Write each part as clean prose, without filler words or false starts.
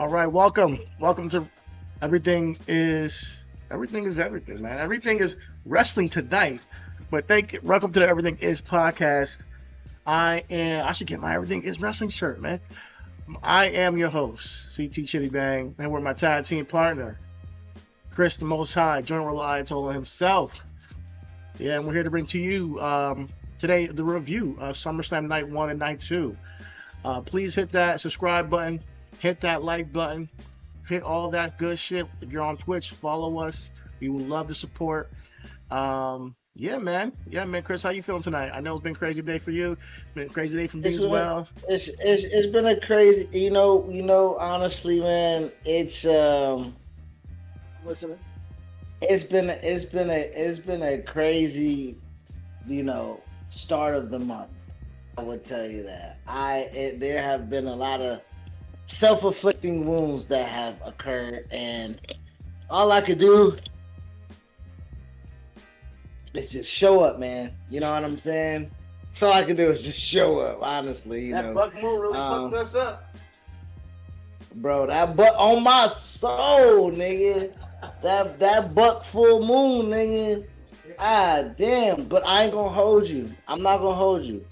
All right, welcome. Welcome to everything is everything, man. Everything is wrestling tonight. But welcome to the Everything Is podcast. I should get my Everything Is Wrestling shirt, man. I am your host, CT Chidi Bang, and we're my tag team partner, Chris the Most High, Joint Reliance over himself. Yeah, and we're here to bring to you today the review of SummerSlam Night 1 and Night 2. Please hit that subscribe button, hit that like button, hit all that good shit. If you're on Twitch, follow us. We would love the support. Yeah, man. Chris, how you feeling tonight? I know it's been a crazy day for you. It's been a crazy day for me as well. It's been a crazy, honestly, man. It's Listening. it's been a crazy, start of the month. I would tell you that. There have been a lot of self-afflicting wounds that have occurred, and all I could do is just show up, man. You know what I'm saying? That's all I can do is just show up, honestly. That buck moon really fucked us up. Bro, that buck on my soul, nigga. That buck full moon, nigga. Ah, damn. But I ain't gonna hold you. I'm not gonna hold you.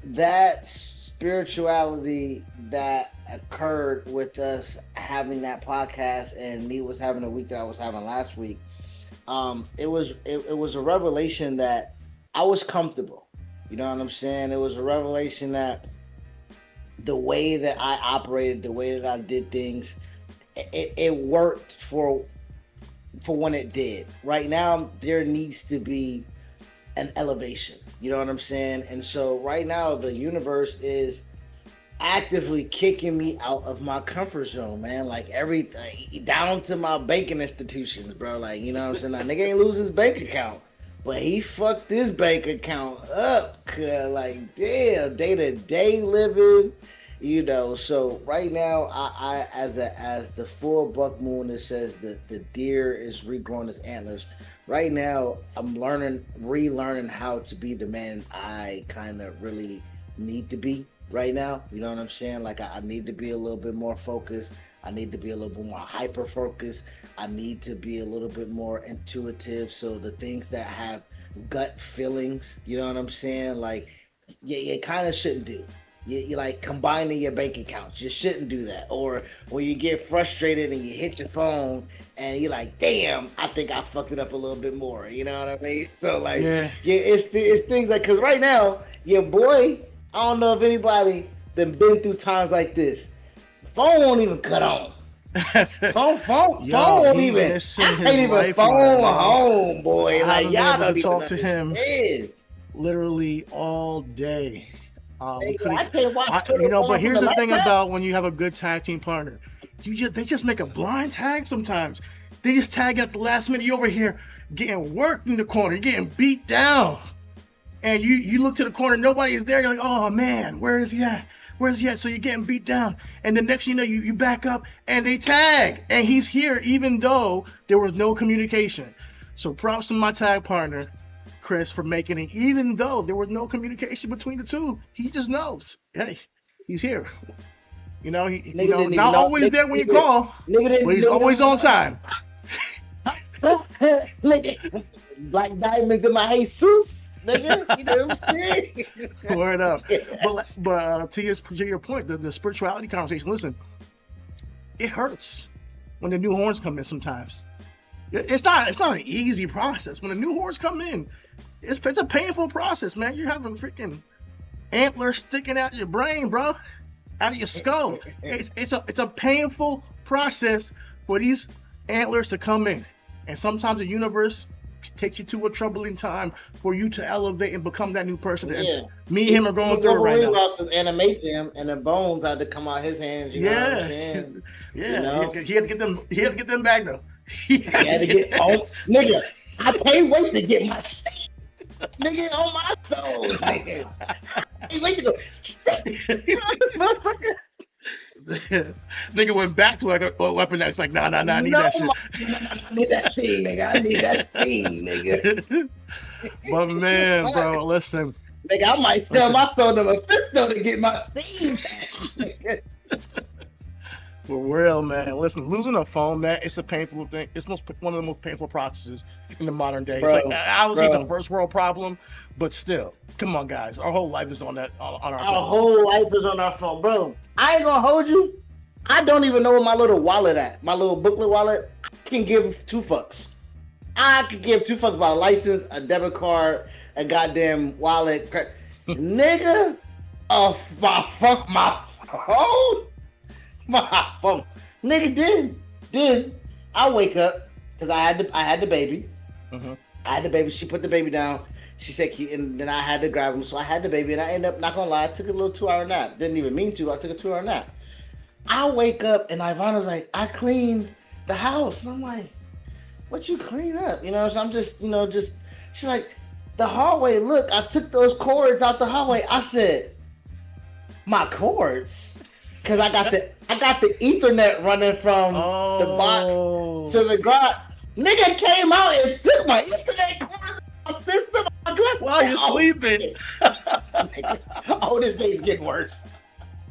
That spirituality that occurred with us having that podcast and me was having a week that I was having last week, it was a revelation that I was comfortable. You know what I'm saying? It was a revelation that the way that I operated, the way that I did things, it worked for when it did. Right now, there needs to be an elevation. You know what I'm saying? And so right now, the universe is actively kicking me out of my comfort zone, man. Like everything, down to my banking institutions, bro. Like, you know what I'm saying? Like, nigga ain't lose his bank account, but he fucked his bank account up. Cause like, damn, day-to-day living, So right now, I as the full buck moon that says that the deer is regrowing its antlers. Right now, I'm relearning how to be the man I kind of really need to be right now. You know what I'm saying? Like, I need to be a little bit more focused. I need to be a little bit more hyper focused. I need to be a little bit more intuitive. So the things that have gut feelings, you know what I'm saying? Like, you kind of shouldn't do. You like combining your bank accounts. You shouldn't do that. Or when you get frustrated and you hit your phone and you're like, damn, I think I fucked it up a little bit more. You know what I mean? So like, it's things like, cause right now, your boy, I don't know if anybody that been through times like this. Phone won't even cut on. Phone won't even. I can't even phone home, boy. Like, y'all don't even talk to him literally all day. I can't watch but here's the thing about when you have a good tag team partner, they just make a blind tag sometimes. They just tag at the last minute. You over here getting worked in the corner, you're getting beat down, and you look to the corner, nobody is there. You're like, oh man, where is he at? So you're getting beat down, and the next you know, you back up and they tag, and he's here even though there was no communication. So props to my tag partner, Chris, for making it, even though there was no communication between the two. He just knows, hey, he's here. Not always there when you call, but he's always on time. Black diamonds in my Jesus, nigga. You know what I'm saying? Word up. But to your point, the spirituality conversation. Listen, it hurts when the new horns come in. Sometimes it's not an easy process. When the new horns come in, it's a painful process, man. You're having freaking antlers sticking out your brain, bro, out of your skull. It's a painful process for these antlers to come in, and sometimes the universe takes you to a troubling time for you to elevate and become that new person. Yeah. Me and him are going through it right now. Lost his animatium, and the bones had to come out his hands. You know what I'm saying? Yeah. He had to get them back though. He had to get nigga. I can't wait to get my shit. Nigga, on my soul, nigga. I can't wait to go. This motherfucker. Nigga went back to like a weapon that's like, nah, I need that shit. I need that shit, nigga. I need that shit, nigga. But man, bro, listen. Nigga, I might sell my phone to Mephisto to get my thing back. For real, man. Listen, losing a phone, man, it's a painful thing. It's one of the most painful processes in the modern day. It's like bro, obviously it's a bro. first world problem, but still, come on, guys. Our whole life is on our Our phones. whole life is on our phone, bro. I ain't gonna hold you. I don't even know where my little wallet at. My little booklet wallet. I can give two fucks. I could give two fucks about a license, a debit card, a goddamn wallet. Nigga, my phone, my phone. Nigga, then I wake up because I had the baby. Mm-hmm. I had the baby. She put the baby down. She said, and then I had to grab him. So I had the baby, and I ended up, not gonna lie, I took a little 2-hour nap. Didn't even mean to. I took a 2-hour nap. I wake up, and Ivana was like, I cleaned the house. And I'm like, what you clean up? You know, so I'm just, she's like, the hallway, look, I took those cords out the hallway. I said, my cords? Because I got the Ethernet running from the box to the garage. Nigga came out and took my Ethernet cords out of the system. While you're sleeping. Oh, this day is getting worse.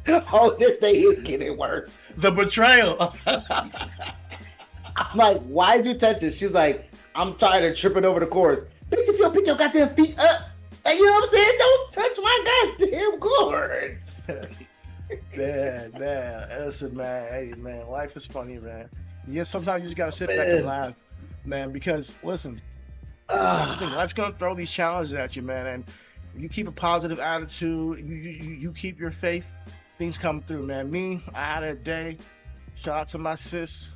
Oh, this day is getting worse. The betrayal. I'm like, why'd you touch it? She's like, I'm tired of tripping over the cords. Bitch, if you don't pick your goddamn feet up, and you know what I'm saying? Don't touch my goddamn cords. man. Listen, man. Hey, man. Life is funny, man. Yeah, sometimes you just gotta sit back and laugh, man. Because listen, life's gonna throw these challenges at you, man. And you keep a positive attitude. You keep your faith. Things come through, man. Me, I had a day. Shout out to my sis.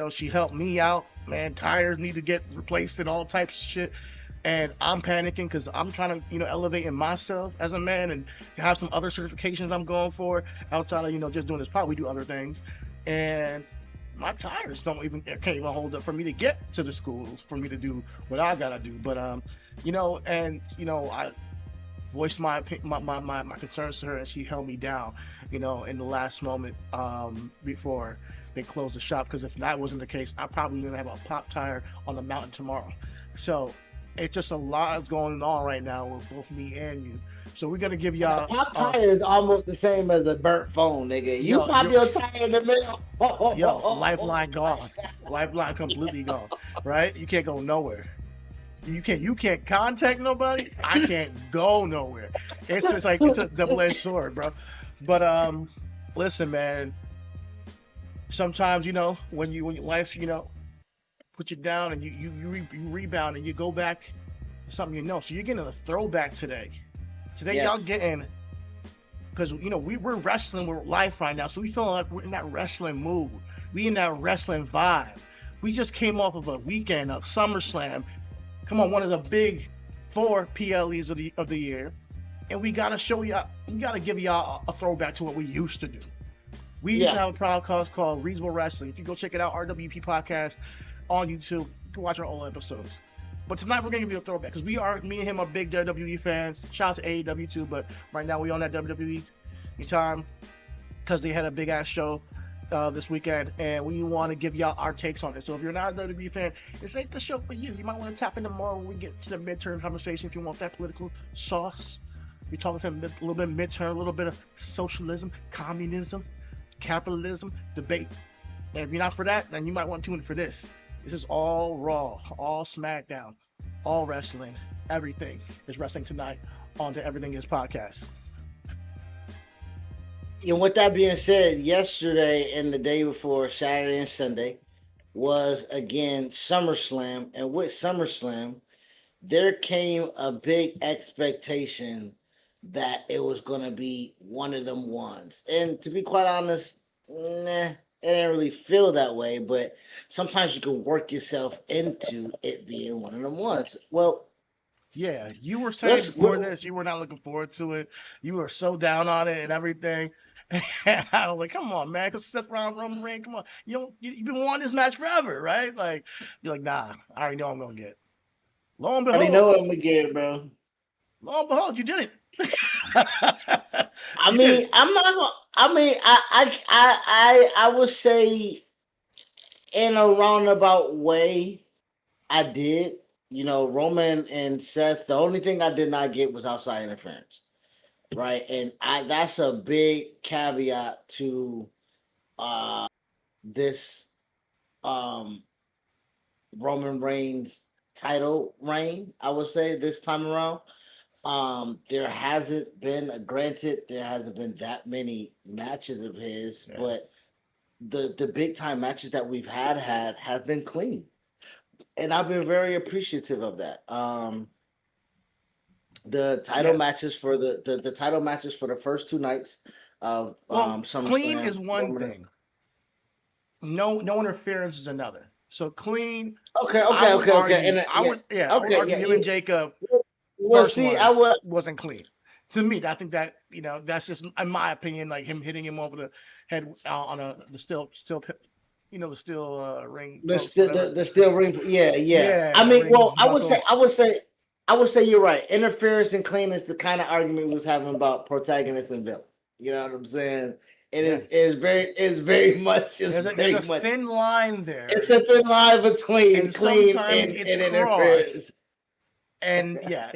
She helped me out, man. Tires need to get replaced and all types of shit. And I'm panicking because I'm trying to, elevate in myself as a man and have some other certifications I'm going for outside of, just doing this pod. We do other things. And my tires can't even hold up for me to get to the schools for me to do what I gotta do. But I voiced my concerns to her, and she held me down, in the last moment before they closed the shop. Because if that wasn't the case, I probably gonna have a pop tire on the mountain tomorrow. So it's just a lot going on right now with both me and you. So we're gonna give y'all. A pop tire is almost the same as a burnt phone, nigga. You pop your tire in the middle. Lifeline gone. Lifeline completely gone. Right? You can't go nowhere. You can't contact nobody. I can't go nowhere. It's just like it's a double-edged sword, bro. But listen, man. Sometimes when life put you down and you rebound and you go back to something So you're getting a throwback today. Today y'all getting, because we're wrestling with life right now, so we feel like we're in that wrestling mood. We in that wrestling vibe. We just came off of a weekend of Summerslam. Come on, one of the big 4 PLEs of the year, and we gotta show y'all. We gotta give y'all a throwback to what we used to do. We used to have a podcast called Reasonable Wrestling. If you go check it out, RWP Podcast on YouTube, you can watch our old episodes. But tonight we're gonna give you a throwback because me and him are big WWE fans. Shout out to AEW too, but right now we on that WWE time because they had a big ass show this weekend, and we want to give y'all our takes on it. So if you're not a WWE fan, this ain't the show for you. You might want to tap into more when we get to the midterm conversation if you want that political sauce. We're talking to a little bit of midterm, a little bit of socialism, communism, capitalism, debate. And if you're not for that, then you might want to tune in for this. This is all Raw, all SmackDown, all wrestling. Everything is wrestling tonight on the Everything Is podcast. And with that being said, yesterday and the day before, Saturday and Sunday, was again SummerSlam. And with SummerSlam, there came a big expectation that it was going to be one of them ones. And to be quite honest, it didn't really feel that way. But sometimes you can work yourself into it being one of them ones. Well, yeah, you were saying before this, you were not looking forward to it. You were so down on it and everything. And I was like, come on, man, because Seth Roman Reigns, come on. You've been wanting this match forever, right? Like, you're like, nah, I already know I'm going to get it. Lo and behold. I already know what I'm going to get, bro. Lo and behold, you did it. I mean, I'm not going to, I would say in a roundabout way, I did. Roman and Seth, the only thing I did not get was outside interference. Right. And that's a big caveat to uh this um Roman Reigns title reign, I would say this time around. There hasn't been, granted, there hasn't been that many matches of his, Yeah. but the big time matches that we've had have been clean, and I've been very appreciative of that. The title Yeah. matches for the title matches for the first two nights of Well, clean SummerSlam. is one thing. No interference is another. So clean, Okay, I okay, would okay, okay, argue, and yeah, I would okay, argue yeah, him yeah. and Jacob Well, first see, one I would. wasn't clean. To me, I think that that's just in my opinion, like him hitting him over the head on the the steel ring post, whatever. The steel ring, yeah, yeah. Yeah, I the mean, ring well, knuckle. I would say you're right. Interference and clean is the kind of argument we was having about protagonist and villain. You know what I'm saying? Yeah, It's there's very a much. thin line It's there, a thin line between and clean sometimes it's and crossed. interference. And yeah,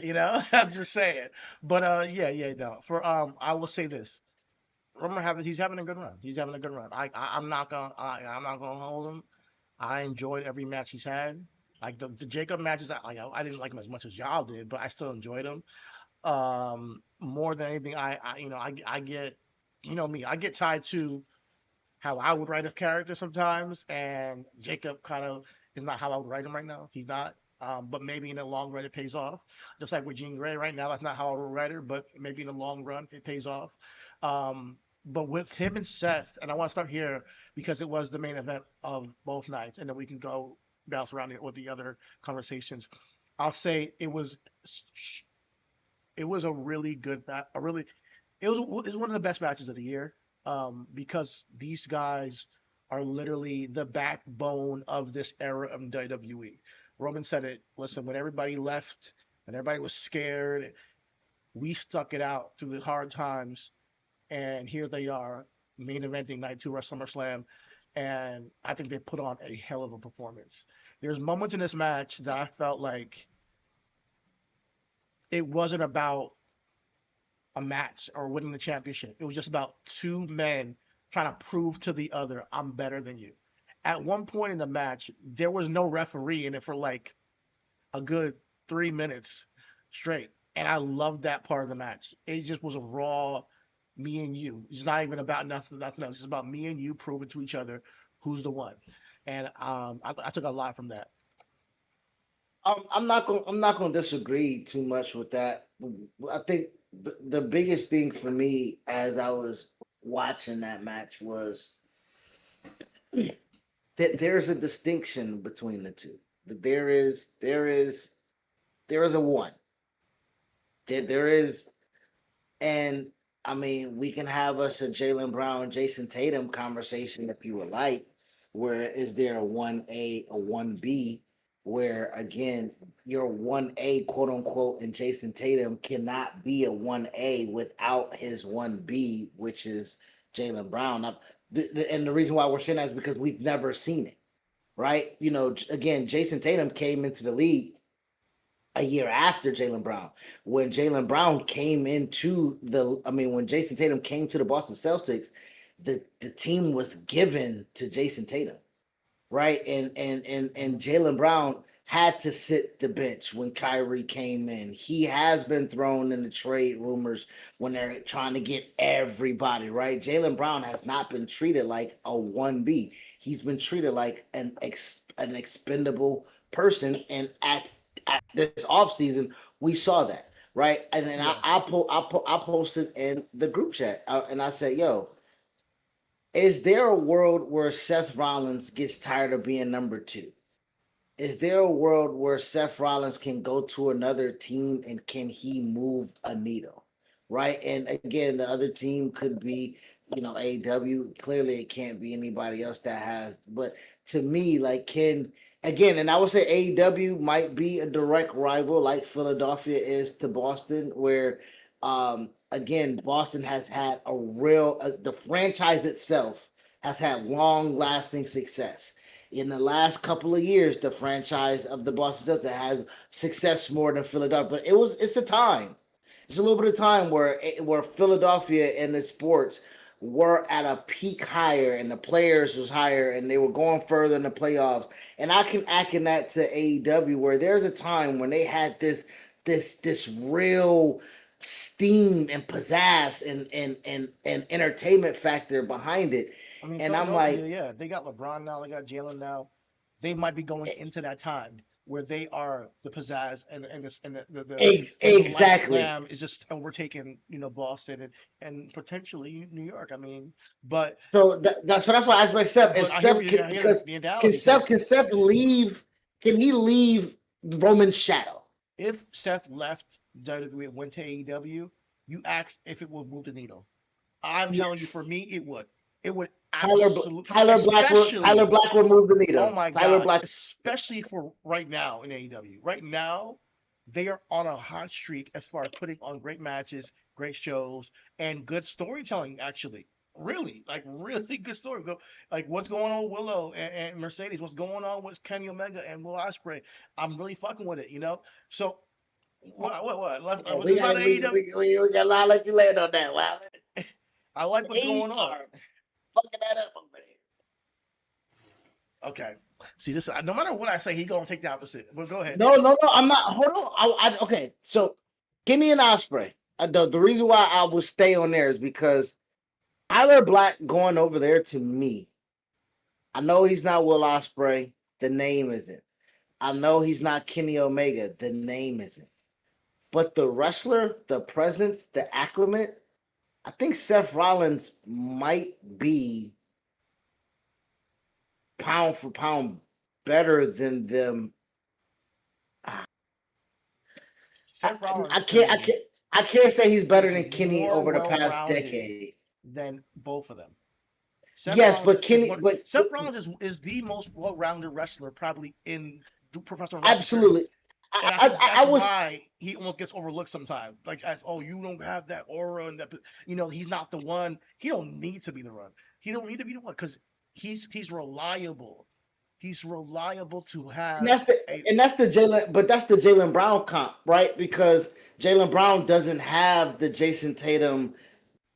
I'm just saying. But yeah, no. For I will say this. He's having a good run. He's having a good run. I'm not gonna hold him. I enjoyed every match he's had. Like the Jacob matches, I didn't like him as much as y'all did, but I still enjoyed him. More than anything, I get, me, I get tied to how I would write a character sometimes, and Jacob kind of is not how I would write him right now. He's not. But maybe in the long run it pays off. Just like with Jean Grey right now, that's not how I would write her, but maybe in the long run it pays off. But with him and Seth, and I want to start here because it was the main event of both nights, and then we can go bounce around it with the other conversations. I'll say it was a really good a really it was one of the best matches of the year, because these guys are literally the backbone of this era of WWE. Roman said it. Listen, when everybody left and everybody was scared, we stuck it out through the hard times, and here they are, main eventing night two at SummerSlam, and I think they put on a hell of a performance. There's moments in this match that I felt like it wasn't about a match or winning the championship. It was just about two men trying to prove to the other, I'm better than you. At one point in the match, there was no referee in it for like a good 3 minutes straight. And I loved that part of the match. It just was a raw me and you. It's not even about nothing else. It's about me and you proving to each other who's the one. And I took a lot from that. I'm not gonna disagree too much with that. I think the biggest thing for me as I was watching that match was that there's a distinction between the two. That there is a one. There is, and I mean, we can have us a Jalen Brown, Jason Tatum conversation if you would like. Where is there a 1A, a 1B, where again, your 1A, quote unquote, and Jason Tatum cannot be a 1A without his 1B, which is Jalen Brown. Now, and the reason why we're saying that is because we've never seen it, right? You know, again, Jason Tatum came into the league a year after Jalen Brown. When Jalen Brown came into when Jason Tatum came to the Boston Celtics, the team was given to Jason Tatum, right? And Jalen Brown had to sit the bench when Kyrie came in. He has been thrown in the trade rumors when they're trying to get everybody, right? Jalen Brown has not been treated like a 1B. He's been treated like an expendable person. And at this offseason, we saw that, right? And then Yeah. I posted in the group chat, and I said, yo, is there a world where Seth Rollins gets tired of being number two? Is there a world where Seth Rollins can go to another team and can he move a needle? Right. And again, the other team could be, AEW. Clearly, it can't be anybody else that has. But to me, like, and I would say AEW might be a direct rival like Philadelphia is to Boston, where, again, Boston has had the franchise itself has had long lasting success in the last couple of years. The franchise of the Boston Celtics has success more than Philadelphia, but it's a time. It's a little bit of time where Philadelphia and the sports were at a peak higher and the players was higher and they were going further in the playoffs. And I can akin that to AEW where there's a time when they had this real steam and pizzazz and entertainment factor behind it. I mean, And I'm yeah, like, yeah, they got LeBron now, they got Jalen now. They might be going into that time where they are the pizzazz and the light exactly. glam is just overtaking, Boston and potentially New York. I mean, but So that's why I asked myself if I hear Seth what you can I hear because the analogy Can because Seth leave? Can he leave Roman's shadow? if Seth left WWE and went to AEW, you asked if it would move the needle. I'm telling you, for Yes. me, it would. It would absolutely, Tyler especially, Black will move the oh needle. my Tyler God, Black. especially for right now in AEW. Right now, they are on a hot streak as far as putting on great matches, great shows, and good storytelling, actually. Really, like really good story. Like what's going on with Willow and Mercedes, what's going on with Kenny Omega and Will Ospreay. I'm really fucking with it, you know? So, what? Yeah, This is not an AEW. we got a lot like you land on that. Wow. I like what's They going on. are fucking that up over there. Okay. See this. No matter what I say, he gonna take the opposite. But go ahead. No. I'm not. Hold on. Okay. So, Kenny and Osprey. The reason why I will stay on there is because Tyler Black going over there to me. I know he's not Will Osprey. The name isn't. I know he's not Kenny Omega. The name isn't. But the wrestler, the presence, the acclimate, I think Seth Rollins might be pound for pound better than them. Ah, I, Seth Rollins I to can't I me can't I can't say he's better is than Kenny more over the well past rounded decade. than both of them. Seth Yes, Rollins but is Kenny, one. but Seth Rollins is the most well rounded wrestler probably in the professional wrestling period. absolutely. And I think I that's was why he almost gets overlooked sometimes. Like as oh you don't have that aura and that he's not the one. He don't need to be the one. He don't need to be the one because he's reliable. He's reliable to and have that's the a Jalen, but that's the Jalen Brown comp, right? Because Jalen Brown doesn't have the Jason Tatum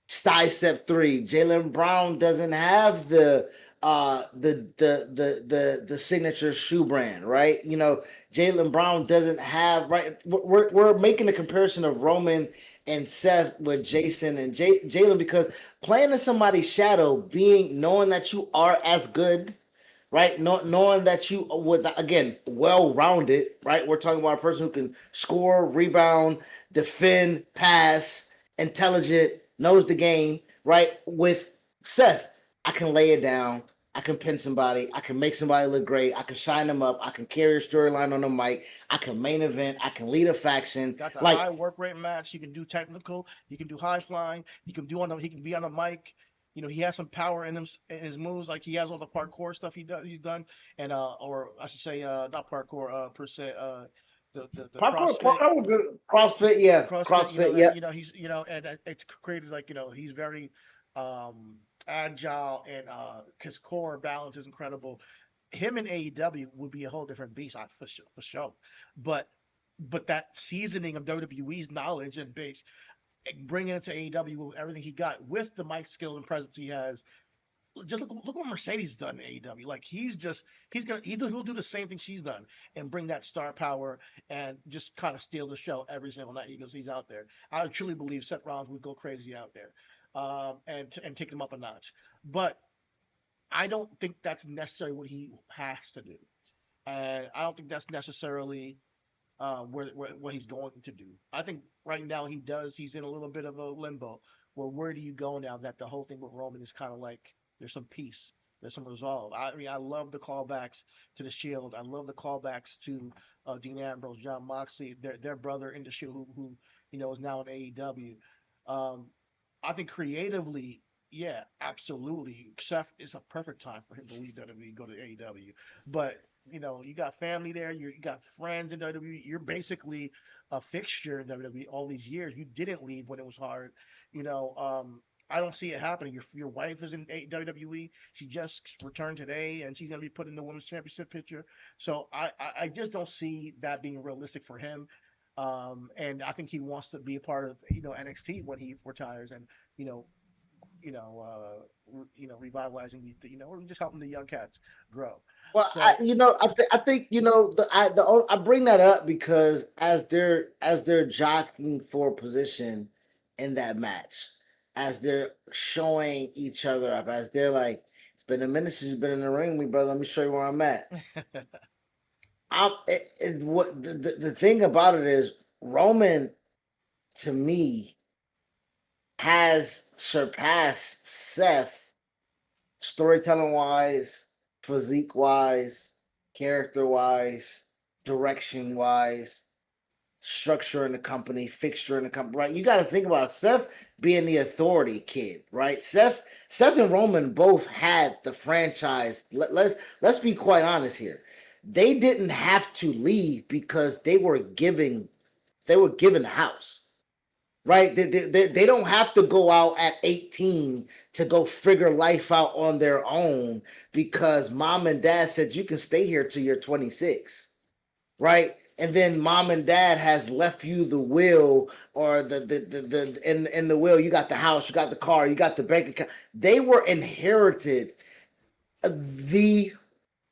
step three. Jalen Brown doesn't have the signature shoe brand, right? Jalen Brown doesn't have right. We're making a comparison of Roman and Seth with Jason and Jalen because playing in somebody's shadow, being knowing that you are as good, right? Knowing that you was again well rounded, right? We're talking about a person who can score, rebound, defend, pass, intelligent, knows the game, right? With Seth, I can lay it down. I can pin somebody. I can make somebody look great. I can shine them up. I can carry a storyline on the mic. I can main event. I can lead a faction. got the Like high work rate match. He can do technical. He can do high flying. He can be on the mic. He has some power in him in his moves. Like he has all the parkour stuff he's done, and or I should say not parkour per se. The CrossFit CrossFit, yeah, CrossFit, CrossFit, yeah. he's, and it's created like, he's very agile and his core balance is incredible. Him in AEW would be a whole different beast, for sure. But that seasoning of WWE's knowledge and base, bringing it to AEW with everything he got with the mic skill and presence he has, just look what Mercedes done in AEW. Like he'll do the same thing she's done and bring that star power and just kind of steal the show every single night he's out there. I truly believe Seth Rollins would go crazy out there, and take them up a notch. But I don't think that's necessarily what he has to do, and I don't think that's necessarily what he's going to do. I think right now he does. He's in a little bit of a limbo. Where do you go now that the whole thing with Roman is kind of like there's some peace, there's some resolve. I mean, I love the callbacks to the Shield. I love the callbacks to Dean Ambrose, John Moxley, their brother in the Shield, who is now in AEW. Um, I think creatively, yeah, absolutely. Seth is a perfect time for him to leave WWE, go to AEW. But you got family there, you got friends in WWE. You're basically a fixture in WWE all these years. You didn't leave when it was hard. You know, I don't see it happening. Your wife is in WWE. She just returned today, and she's gonna be put in the women's championship picture. So I just don't see that being realistic for him. And I think he wants to be a part of NXT when he retires, and you know revitalizing or just helping the young cats grow. Well, So I think I bring that up because as they're jockeying for position in that match, as they're showing each other up, as they're like, it's been a minute since you've been in the ring with me, brother. Let me show you where I'm at. What the thing about it is Roman to me has surpassed Seth storytelling wise, physique wise, character wise, direction wise, structure in the company, fixture in the company, right? You got to think about Seth being the authority kid, right? Seth and Roman both had the franchise. Let's be quite honest here. They didn't have to leave because they were given the house, right? They don't have to go out at 18 to go figure life out on their own because mom and dad said you can stay here till you're 26, right? And then mom and dad has left you the will or in the will you got the house, you got the car, you got the bank account. They were inherited the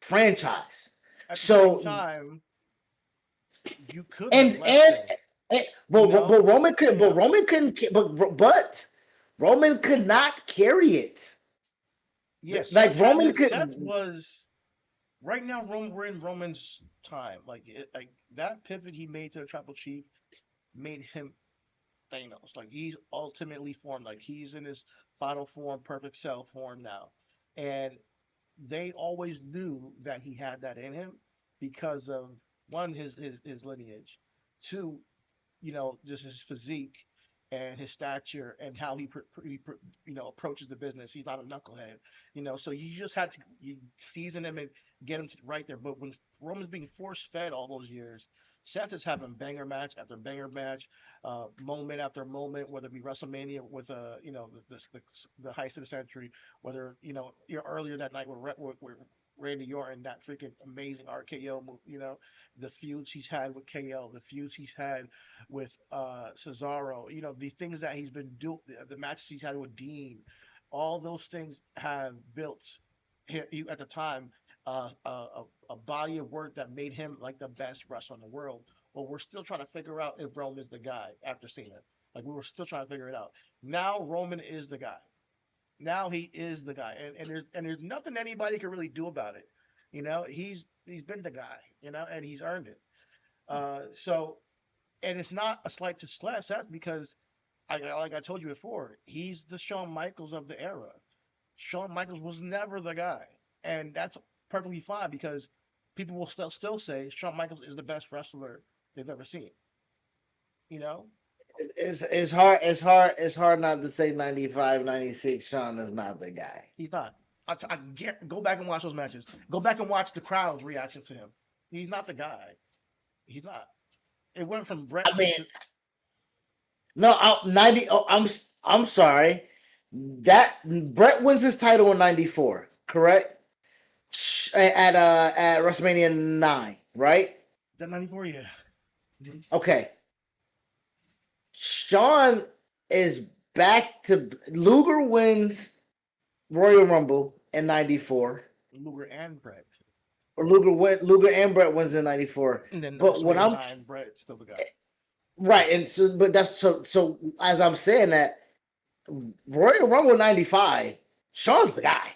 franchise. at the same So time, you could have and left and, him. and You but know, Roman could you but know. Roman couldn't but Roman could not carry it. Yeah, Seth Like had Roman his. could Seth was right now. We're in Roman's time. Like that pivot he made to the Tribal Chief made him Thanos. Like he's ultimately formed. Like he's in his final form, perfect cell form now, and they always knew that he had that in him because of one his lineage, two just his physique and his stature and how approaches the business. He's not a knucklehead, So you just had to you season him and get him to right there. But when Roman's being force fed all those years, Seth is having banger match after banger match, moment after moment, whether it be WrestleMania with the heist of the century, whether earlier that night with Randy Orton, that freaking amazing RKO move, the feuds he's had with KO, the feuds he's had with Cesaro, the things that he's been doing, the matches he's had with Dean, all those things have built at the time a body of work that made him like the best wrestler in the world. But we're still trying to figure out if Roman is the guy after seeing it. Like we were still trying to figure it out. Now Roman is the guy. Now he is the guy, and there's nothing anybody can really do about it. He's been the guy, and he's earned it. So and it's not a slight to Seth because like I told you before, he's the Shawn Michaels of the era. Shawn Michaels was never the guy, and that's perfectly fine because people will still say Shawn Michaels is the best wrestler they've ever seen. You know, it's hard not to say 95, 96. Sean is not the guy. he's not. I get go back and watch those matches. Go back and watch the crowd's reaction to him. He's not the guy. He's not. It went from I Brett mean, to no, 90. Oh, I'm sorry. That Brett wins his title in 94, correct? At WrestleMania 9, right? that '94. Yeah. Okay. Sean is back to Luger wins Royal Rumble in 94. Luger and Brett. Or Luger and Brett wins in 94. And then But what WrestleMania I'm 9, Brett still the guy. right, and so but that's so as I'm saying that Royal Rumble 95, Sean's the guy.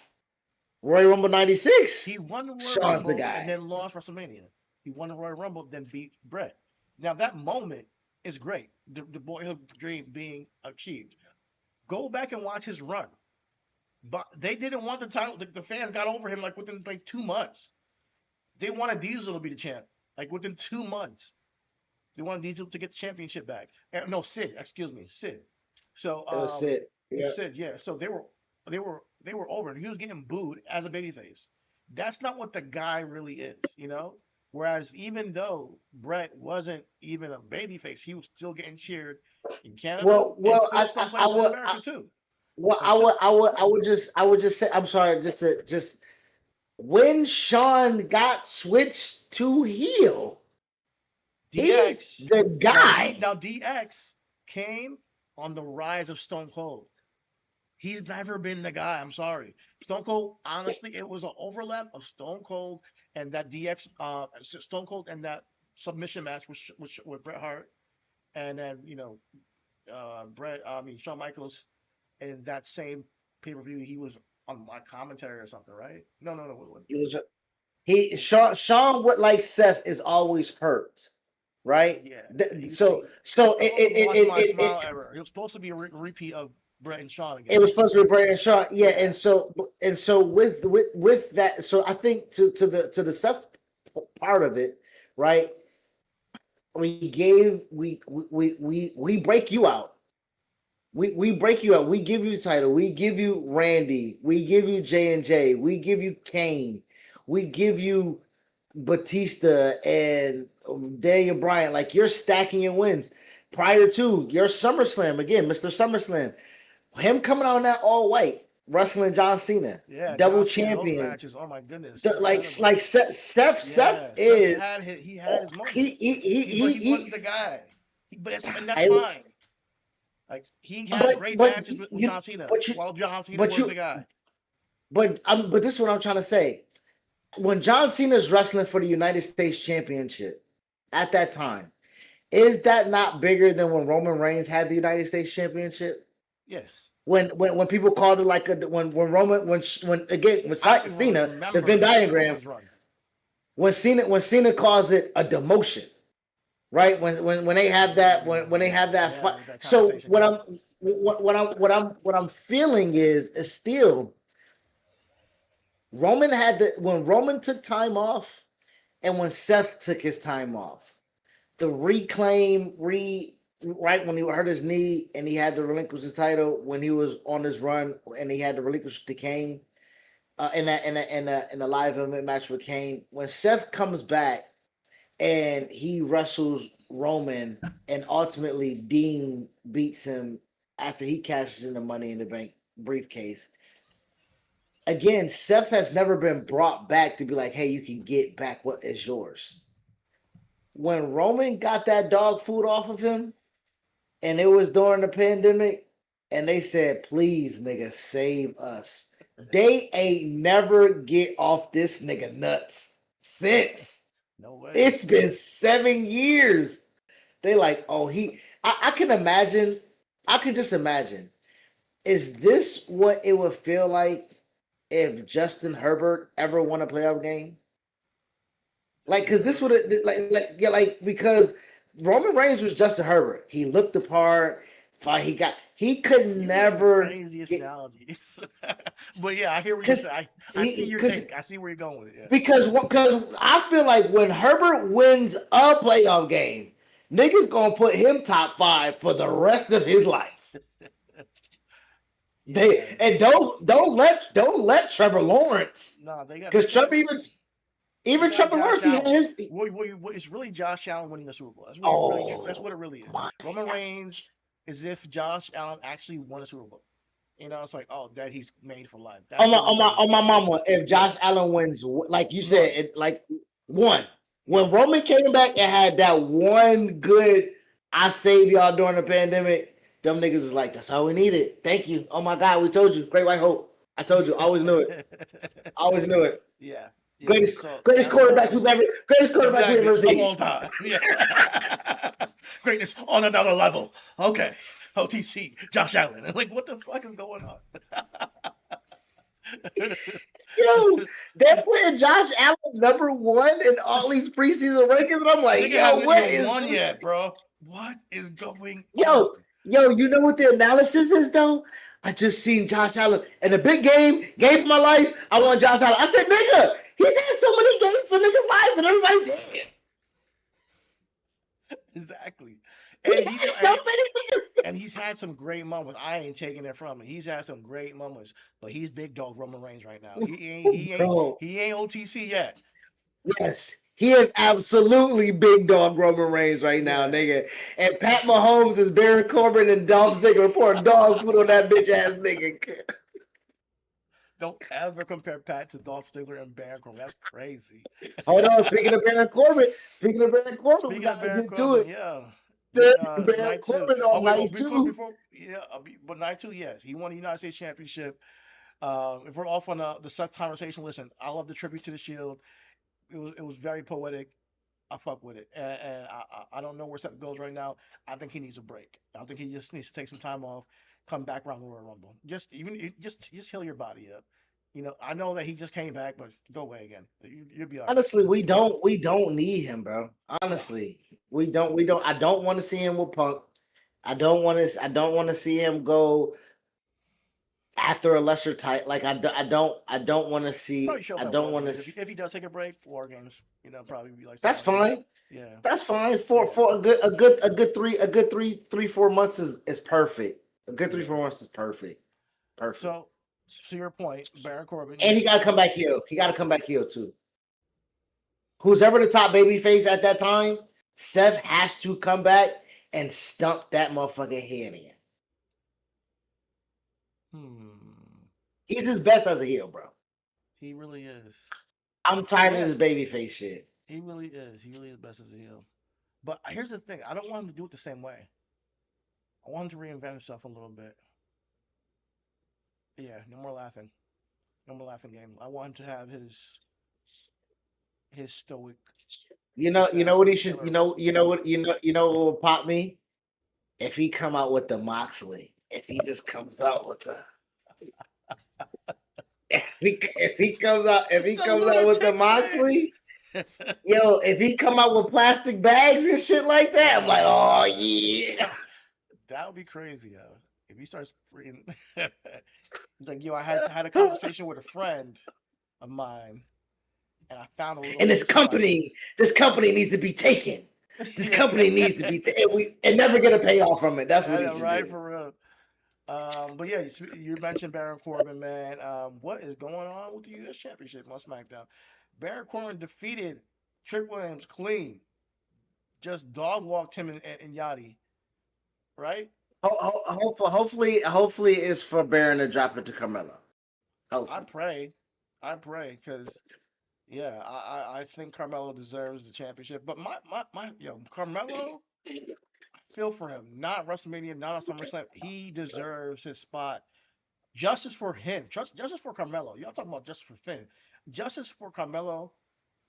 Royal Rumble 96, He won the Royal Sean's the Rumble and guy. then lost WrestleMania. He won the Royal Rumble, then beat Brett. Now that moment is great. The boyhood dream being achieved. Go back and watch his run. But they didn't want the title. The fans got over him like within like 2 months. They wanted Diesel to be the champ. Like within 2 months. They wanted Diesel to get the championship back. No, Sid, excuse me, Sid. So That was it. Yeah. Sid, yeah. So they were over. He was getting booed as a babyface. That's not what the guy really is. Whereas even though Brett wasn't even a babyface, he was still getting cheered in Canada and Well, still some places in America too. well, Like so, I would just say, I'm sorry, just when Sean got switched to heel, he's DX the now guy. DX came on the rise of Stone Cold. He's never been the guy. I'm sorry. Stone Cold, honestly, it was an overlap of Stone Cold and that DX, Stone Cold and that submission match with Bret Hart, and then Shawn Michaels in that same pay per view. He was on my commentary or something, right? No, no, no. He was Sean what like Seth is always hurt, right? Yeah, So Watch My Smile era. It was supposed to be a repeat of Bret and Shawn it again. was supposed to be Bray and Shawn, yeah, Yeah, and so with that, so I think to the Seth part of it, right? We break you out. We break you out. We give you the title. We give you Randy. We give you J&J. We give you Kane. We give you Batista and Daniel Bryan. Like, you're stacking your wins. Prior to your SummerSlam, again, Mr. SummerSlam, him coming out in that all white, wrestling John Cena, yeah. double John Cena, those champion. matches. Oh my goodness, Like incredible. Seth Yeah, Seth is he had his moments. But he he wasn't the guy. And that's I, fine. Like he had great but matches with you John Cena, but you while John Cena but was you the guy. but this is what I'm trying to say. When John Cena's wrestling for the United States Championship at that time, is that not bigger than when Roman Reigns had the United States Championship? Yes, When people called it like when Roman when again with I don't even Cena the Venn remember diagram, Roman's run. when Cena calls it a demotion, right? When they have that when they have that Yeah, fight. with that So conversation. Yeah, what I'm feeling is still Roman had the when Roman took time off and when Seth took his time off. The right when he hurt his knee and he had to relinquish his title when he was on his run and he had to relinquish to Kane in a live event match with Kane. When Seth comes back and he wrestles Roman and ultimately Dean beats him after he cashes in the Money in the Bank briefcase. Again, Seth has never been brought back to be like, hey, you can get back what is yours. When Roman got that dog food off of him, and it was during the pandemic, and they said, please, nigga, save us. They ain't never get off this nigga nuts since. no way. It's been 7 years. They like, oh, I can imagine, I can just imagine. Is this what it would feel like if Justin Herbert ever won a playoff game? Like, because this would because Roman Reigns was Justin Herbert. He looked the part. He could never Craziest get, analogies. But yeah, I hear what you because say. I see your take. I see where you're going with it. Yeah. because I feel like when Herbert wins a playoff game, niggas gonna put him top 5 for the rest of his life. Yeah. They and don't let Trevor Lawrence, No, they got because Trevor even got Trevor Josh Lawrence, he Allen. has It's really Josh Allen winning the Super Bowl. That's what it really is. my Roman Reigns is if Josh Allen actually won a Super Bowl. It's like, oh, that he's made for life. That's what Roman Reigns on my is. mama. If Yeah, Josh Allen wins, like you said, one. it like one. Yeah, When Roman came back and had that one good, I saved y'all during the pandemic. Them niggas was like, that's all we needed. Thank you. Oh my God, we told you. Great White Hope. I told you. Always knew it. Always knew it. yeah, yeah. Greatest So greatest that's what it quarterback is. greatest quarterback we've Exactly, ever of seen. all time. Yeah. Greatness on another level. Okay. OTC, Josh Allen. Like, what the fuck is going on? Yo, they're putting Josh Allen #1 in all these preseason rankings, and I'm like, Nigga yo, hasn't what even is won this? yet, bro. What is going on? Yo, you know what the analysis is though? I just seen Josh Allen in a big game for my life. I want Josh Allen. I said, nigga, he's had so many games for niggas' lives, and everybody dead. Exactly. He And he's had so many niggas. and he's had some great moments. I ain't taking it from him. He's had some great moments, but he's big dog Roman Reigns right now. Bro, He ain't OTC yet. yes, he is absolutely big dog Roman Reigns right now, Yeah. nigga. And Pat Mahomes is Baron Corbin and Dolph Ziggler pouring dog food on that bitch ass nigga. Don't ever compare Pat to Dolph Ziggler and Baron Corbin. That's crazy. Hold on, speaking of Baron Corbin, we Speaking of gotta Baron get to Corbin, it. yeah. Baron night two. Corbin Oh on wait, oh night before two. before yeah, but night two, yes, he won the United States Championship. If we're off on the Seth conversation, listen, I love the tribute to the Shield. It was very poetic. I fuck with it, and I don't know where Seth goes right now. I think he needs a break. I think he just needs to take some time off, come back around the Royal Rumble. Just heal your body up. I know that he just came back, but go away again. You'll be all right. Honestly, we don't need him, bro. No, Honestly, we don't. I don't want to see him with Punk. I don't want to see him go after a lesser type. Like I don't want to see. probably show up I at don't War want to. Games if he does take a break. War Games, probably be like That's something like that. fine. Yeah, That's fine. For yeah, for a good 3-4 months is perfect. A good three yeah. four months is perfect. Perfect. So to your point, Baron Corbin, And he got to come back here. He got to come back here too. Who's ever the top baby face at that time, Seth has to come back and stump that motherfucking head in. hmm, He's his best as a heel, bro. he really is. I'm tired of Yeah, this baby face shit. he really is. He really is best as a heel. But here's the thing: I don't want him to do it the same way. I want him to reinvent himself a little bit. Yeah, no more laughing. No more laughing game. I want him to have his stoic You know what he assassin should. killer. You know what will pop me if he come out with the Moxley. If he just comes out with the. If he It's a comes out with the lunatic plan. Moxley, yo, if he come out with plastic bags and shit like that, I'm like, oh Man, yeah. that would be crazy, yo. If he starts freaking, he's like, yo, I had a conversation with a friend of mine, and I found a little And this piece of my. company, this company needs to be taken. This company needs to be taken. And never get a payoff from it. That's what I he know, should right? do. For real. But yeah, you mentioned Baron Corbin, man. What is going on with the U.S. Championship on SmackDown? Baron Corbin defeated Trick Williams clean, just dog walked him and Yachty, right? Hopefully, it's for Baron to drop it to Carmelo. I Hopefully. pray, I pray, because yeah, I think Carmelo deserves the championship. But Carmelo, feel for him. Not WrestleMania, not on SummerSlam. He deserves his spot. Justice for him. Justice for Carmelo. Y'all talking about justice for Finn. Justice for Carmelo,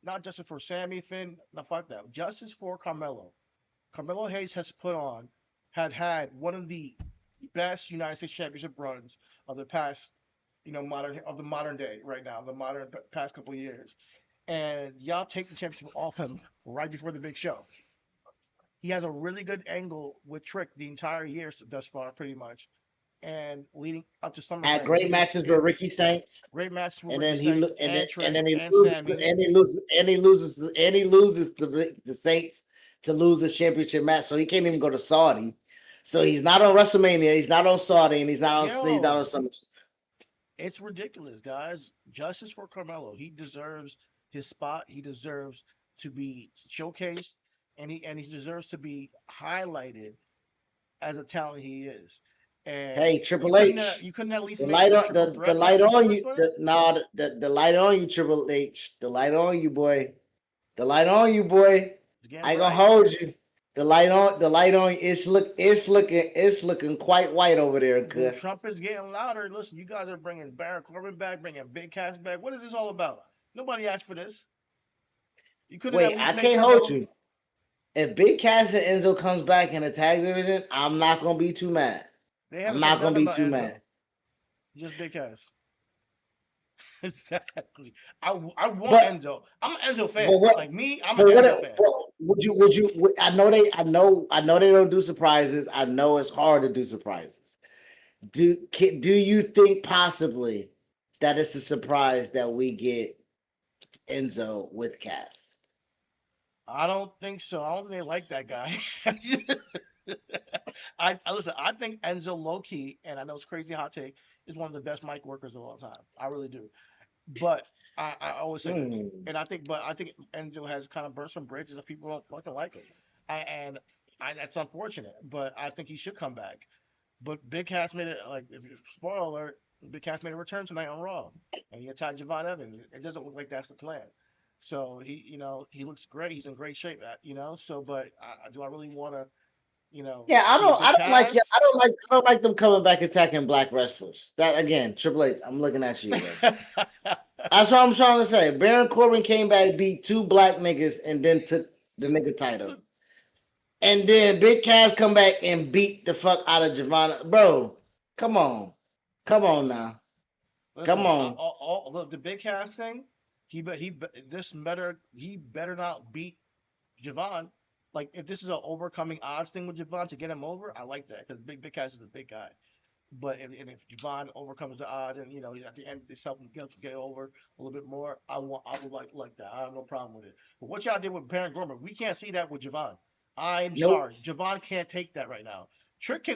not justice for Sammy, Finn. No, fuck that. Justice for Carmelo. Carmelo Hayes has had one of the best United States Championship runs of the past, of the modern day right now, the modern past couple of years. And y'all take the championship off him right before the big show. He has a really good angle with Trick the entire year thus far, pretty much. And leading up to Had SummerSlam, great he just matches with Ricky Saints, great match with and Ricky then he Saints lo- and and Trick then he and loses Sammy. the Saints to lose the championship match. So he can't even go to Saudi. So he's not on WrestleMania. He's not on Saudi, and he's not on Yo, some. it's ridiculous, guys. Justice for Carmelo. He deserves his spot. He deserves to be showcased, and he deserves to be highlighted as a talent he is. And Hey, Triple H, you couldn't at least the make light him a on triple the threat light match at on you. SummerSlam? The light on you, Triple H. The light on you, boy. The light on you, boy. Again, I ain't gonna right? hold you. The light on. It's looking quite white over there, The cuz. trumpet's getting louder. Listen, you guys are bringing Baron Corbin back, bringing Big Cass back. What is this all about? Nobody asked for this. You couldn't at Wait, least I make can't hold Enzo you. If Big Cass and Enzo comes back in the tag division, I'm not gonna be too mad. They I'm haven't said not gonna nothing be about too mad. Enzo. Just Big Cass. Exactly. I want But Enzo. I'm an Enzo but fan. what? Like me, I'm an But Enzo what? fan. What would you? I know they don't do surprises. I know it's hard to do surprises. Do you think possibly that it's a surprise that we get Enzo with Cass? I don't think so. I don't think they like that guy. I listen. I think Enzo low key, and I know it's crazy hot take, is one of the best mic workers of all time. I really do. But I always say this, Hmm. but I think Enzo has kind of burnt some bridges, and people don't fucking like it, and that's unfortunate. But I think he should come back. But Big Cass made it like spoiler alert, Big Cass made a return tonight on Raw, and he attacked Javon Evans. It doesn't look like that's the plan. So he looks great. He's in great shape. So, but do I really want to? Yeah, See the big calves. I don't like them coming back attacking black wrestlers. That again, Triple H. I'm looking at you, bro. That's what I'm trying to say. Baron Corbin came back, beat two black niggas, and then took the nigga title. And then Big Cass come back and beat the fuck out of Javon. Bro, come on. Come on now. Come Listen, on. look, the big calves thing. He better not beat Javon. Like if this is an overcoming odds thing with Javon to get him over, I like that because Big Cass is a big guy. But if Javon overcomes the odds and at the end it's helping get over a little bit more, I would like that. I have no problem with it. But what y'all did with Baron Corbin, we can't see that with Javon. I'm Nope. sorry, Javon can't take that right now. Trick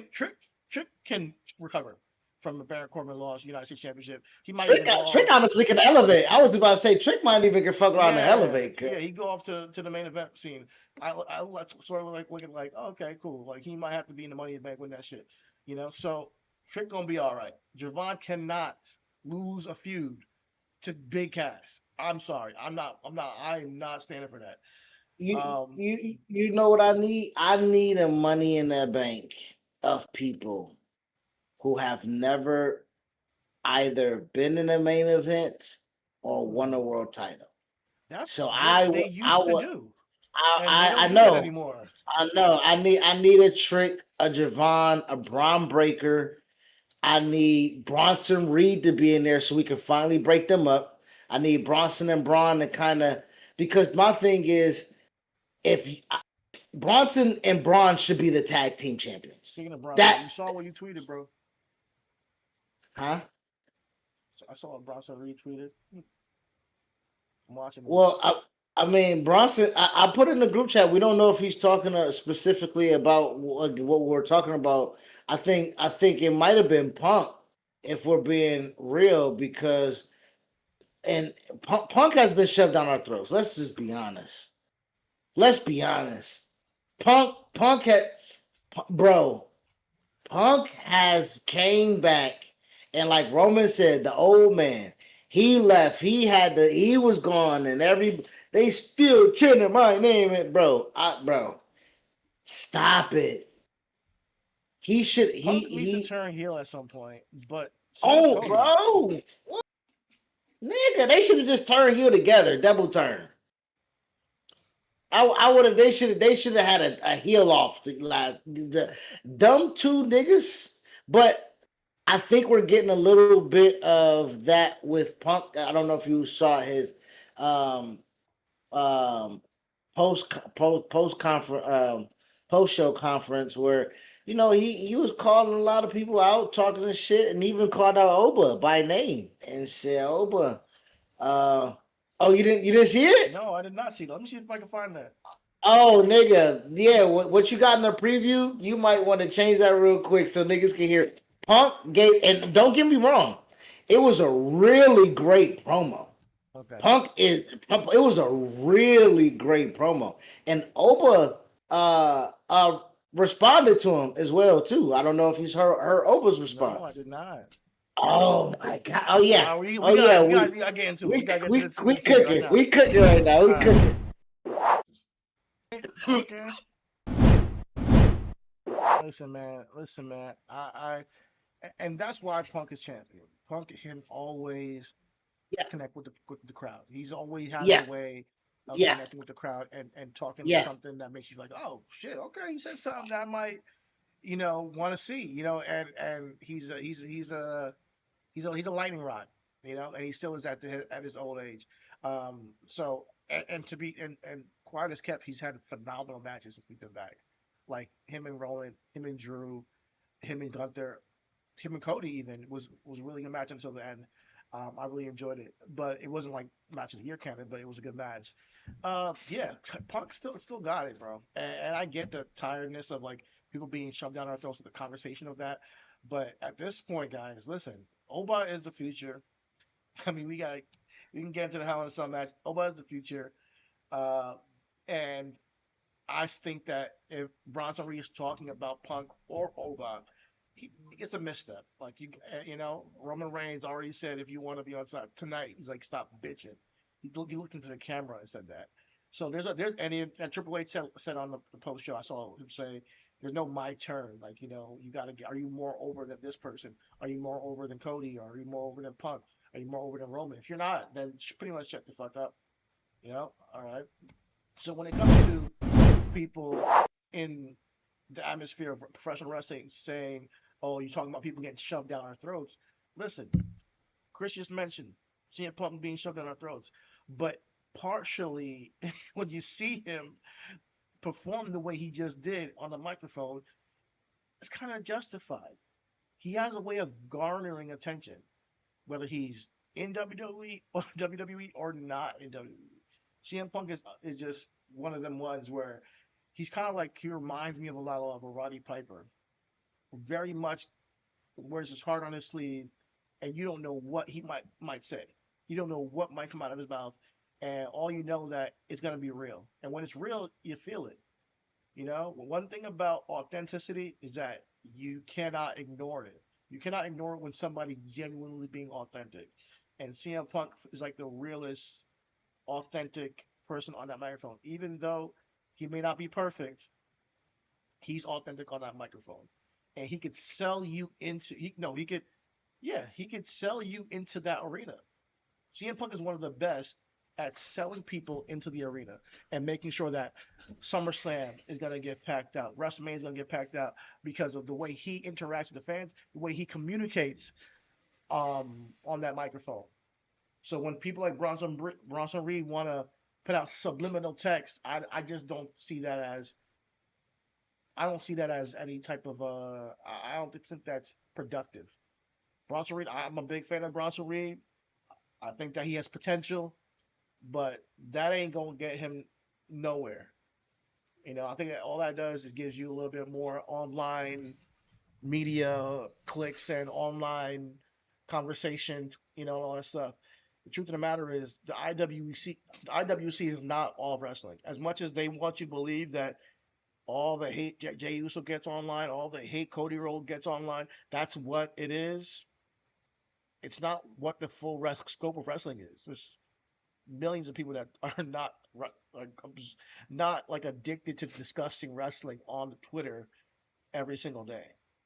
can recover from the Baron Corbin loss, United States Championship. He might even go Trick off. honestly can elevate. I was about to say Trick might even can fuck around and Yeah, elevate. yeah, he go off to the main event scene. I that's sort of like looking like, oh, okay, cool. Like he might have to be in the Money in the Bank with that shit. So Trick gonna be all right. Javon cannot lose a feud to Big Cass. I'm sorry. I'm not standing for that. Um, You know what I need? I need a money in the bank of people who have never either been in a main event or won a hmm, world title. that's So what they used to do, and they I don't do that know. anymore. I know. I need a Trick, a Javon, a Braun Breaker. I need Bronson Reed to be in there so we can finally break them up. I need Bronson and Braun to kind of, because my thing is, if Bronson and Braun should be the tag team champions. Speaking of Bronson, That, you saw what you tweeted, bro. huh? I saw what Bronson retweeted. I'm watching him. Well, I mean, Bronson, I put it in the group chat. We don't know if he's talking specifically about what we're talking about. I think it might have been Punk, if we're being real, because and Punk has been shoved down our throats. Let's just be honest. Let's be honest. Punk had, bro. Punk has came back, and like Roman said, the old man, he left. He was gone, and they still chanting my name, and bro, stop it. He should Punk needs to he turn heel at some point, but so does oh Cody. bro, nigga, they should have just turned heel together, double turn. I would have. They should have had a heel off the dumb two niggas. But I think we're getting a little bit of that with Punk. I don't know if you saw his um, um, post conference post show conference where he was calling a lot of people out, talking and shit, and even called out Oba by name and said Oba. Uh, oh, you didn't see it? No, I did not see that. Let me see if I can find that. Oh, nigga, yeah. What you got in the preview? You might want to change that real quick so niggas can hear. Punk gave, and don't get me wrong, it was a really great promo. Okay. It was a really great promo, and Oba responded to him as well too. I don't know if he's heard Oba's No, I response. did not. Oh my god! Oh yeah! We Oh yeah! got to get into it. We got to get We into it right cooking! now. We cooking right now! We All right. cooking! Okay. Listen, man. And that's why Punk is champion. Punk can always Yeah, connect with the crowd. He's always has a yeah, way of yeah, connecting with the crowd and talking yeah. something that makes you like, oh shit, okay, he said something that I might, want to see, and he's a lightning rod, and he still is at his old age. So and to be and quiet as kept, he's had phenomenal matches since we've been back. Like him and Rowan, him and Drew, him and Gunther, him and Cody even was a really good match until the end. I really enjoyed it, but it wasn't like match of the year candidate, but it was a good match. Yeah, Punk still got it, bro, and I get the tiredness of like people being shoved down our throats with the conversation of that. But at this point, guys, listen, Oba is the future. I mean, we can get into the Hell in a Cell match. Oba is the future, uh, and I think that if Bronson Reed is talking about Punk or Oba, he gets a misstep. Like Roman Reigns already said if you want to be on side tonight, he's like stop bitching. He looked into the camera and said that. So there's and Triple H said on the post show I saw him say There's no my turn. Like, you gotta get. Are you more over than this person? Are you more over than Cody? Or are you more over than Punk? Are you more over than Roman? If you're not, then pretty much shut the fuck up. All right. So when it comes to people in the atmosphere of professional wrestling saying, "Oh, you're talking about people getting shoved down our throats," listen, Chris just mentioned CM Punk being shoved down our throats, but partially when you see him perform the way he just did on the microphone, it's kind of justified. He has a way of garnering attention, whether he's in WWE or WWE or not in WWE. CM Punk is just one of them ones where he's kind of like he reminds me of a lot of a Roddy Piper. Very much wears his heart on his sleeve, and you don't know what he might say. You don't know what might come out of his mouth, and all you know that it's gonna be real. And when it's real, you feel it. One thing about authenticity is that you cannot ignore it. You cannot ignore it when somebody's genuinely being authentic. And CM Punk is like the realest, authentic person on that microphone. Even though he may not be perfect, he's authentic on that microphone. And he could sell you into he no, he could yeah, he could sell you into that arena. CM Punk is one of the best at selling people into the arena and making sure that Summerslam is going to get packed out. WrestleMania is going to get packed out because of the way he interacts with the fans, the way he communicates on that microphone. So when people like Bronson Reed want to put out subliminal text, I just don't see that as I don't see that as any type of I don't think that's productive. Bronson Reed, I'm a big fan of Bronson Reed. I think that he has potential, but that ain't gonna get him nowhere. I think that all that does is gives you a little bit more online media clicks and online conversation, and all that stuff. The truth of the matter is the IWC is not all wrestling. As much as they want you to believe that all the hate Jay Uso gets online, all the hate Cody Rhodes gets online, that's what it is. It's not what the full scope of wrestling is. There's millions of people that are not like not like addicted to discussing wrestling on Twitter every single day,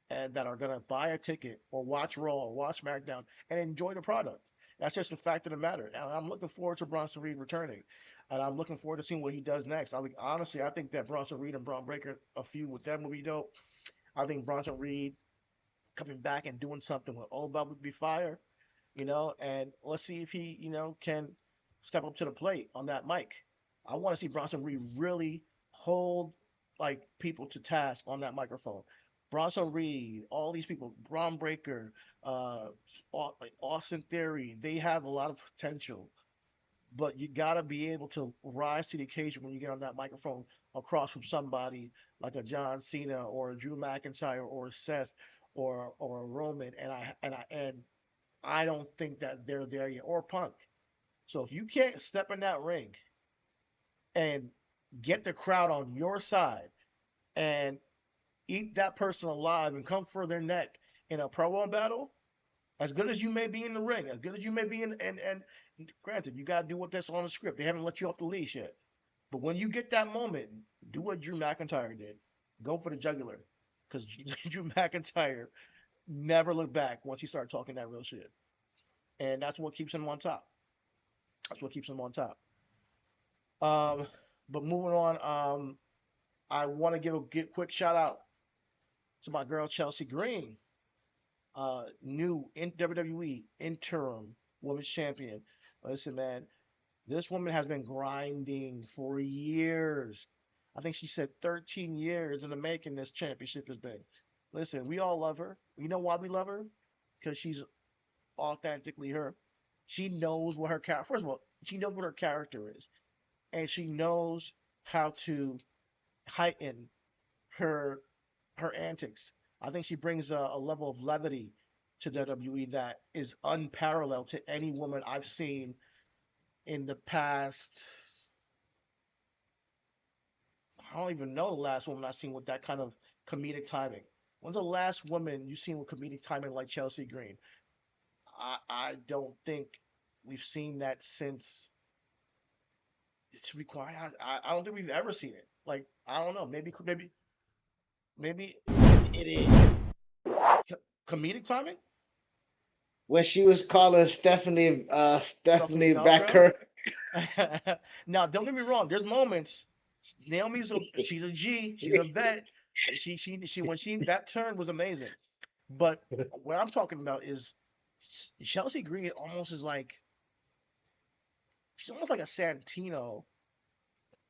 and that are gonna buy a ticket or watch Raw or watch SmackDown and enjoy the product. That's just the fact of the matter. And I'm looking forward to Bronson Reed returning, and I'm looking forward to seeing what he does next. Honestly, I think that Bronson Reed and Braun Breaker a feud with them would be dope. I think Bronson Reed coming back and doing something with Old Bob would be fire. And let's see if he, can step up to the plate on that mic. I want to see Bronson Reed really hold like people to task on that microphone. Bronson Reed, all these people, Braun Breaker, uh, like Austin Theory, they have a lot of potential, but you gotta be able to rise to the occasion when you get on that microphone across from somebody like a John Cena or a Drew McIntyre or Seth or a Roman, and I don't think that they're there yet, or Punk. So if you can't step in that ring and get the crowd on your side and eat that person alive and come for their neck in a promo battle, as good as you may be in the ring, as good as you may be and granted, you gotta do what that's on the script. They haven't let you off the leash yet. But when you get that moment, do what Drew McIntyre did. Go for the jugular. Because Drew McIntyre never looked back once he started talking that real shit. And that's what keeps him on top. That's what keeps him on top. Um, but moving on, I want to give a quick shout out to my girl Chelsea Green, new in WWE interim women's champion. Listen, man, this woman has been grinding for years. I think she said 13 years in the making this championship has been. Listen, we all love her. You know why we love her? Because she's authentically her. She knows what her character. First of all, she knows what her character is, and she knows how to heighten her her antics. I think she brings a level of levity to WWE that is unparalleled to any woman I've seen in the past. I don't even know the last woman I've seen with that kind of comedic timing. When's the last woman you've seen with comedic timing like Chelsea Green? I don't think we've seen that since. To be quiet, I don't think we've ever seen it. Like I don't know, maybe Maybe It is. comedic timing. When she was calling Stephanie Stephanie Velcro. Becker. Now, don't get me wrong. There's moments. She's a G. She's a vet. She when she that turn was amazing. But what I'm talking about is Chelsea Green almost is like she's almost like a Santino,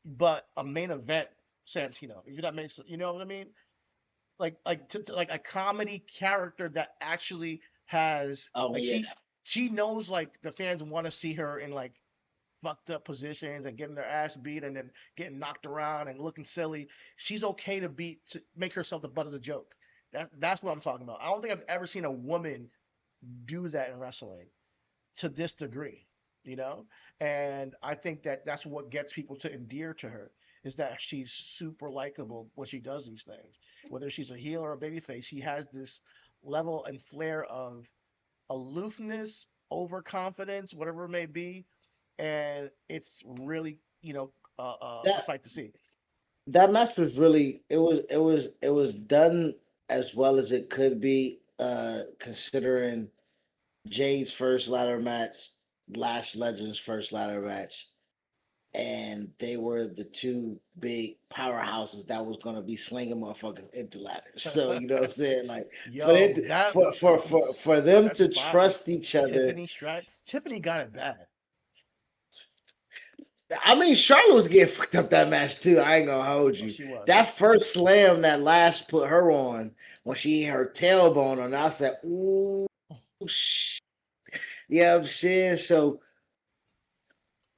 but a main event Santino. If that makes you know what I mean? Like a comedy character that actually has Oh like yeah. she knows like the fans want to see her in like fucked up positions and getting their ass beat and then getting knocked around and looking silly. She's okay to make herself the butt of the joke. That's what I'm talking about. I don't think I've ever seen a woman do that in wrestling to this degree, you know? And I think that that's what gets people to endear to her is that she's super likable when she does these things. Whether she's a heel or a babyface, she has this level and flair of aloofness, overconfidence, whatever it may be, and it's really, a That sight to see. that match was really it was done as well as it could be, considering Jay's first ladder match, Lash Legends first ladder match, and they were the two big powerhouses that was gonna be slinging motherfuckers into ladders. So you know what I'm saying? Like for Yo, it that for them that to spot with trust each other. Tiffany got it bad. I mean, Charlotte was getting fucked up that match too. I ain't gonna hold Oh, you. she was. That first slam that Lash put her on when she hit her tailbone on, I said, "Ooh, sh-" yeah, I'm saying so.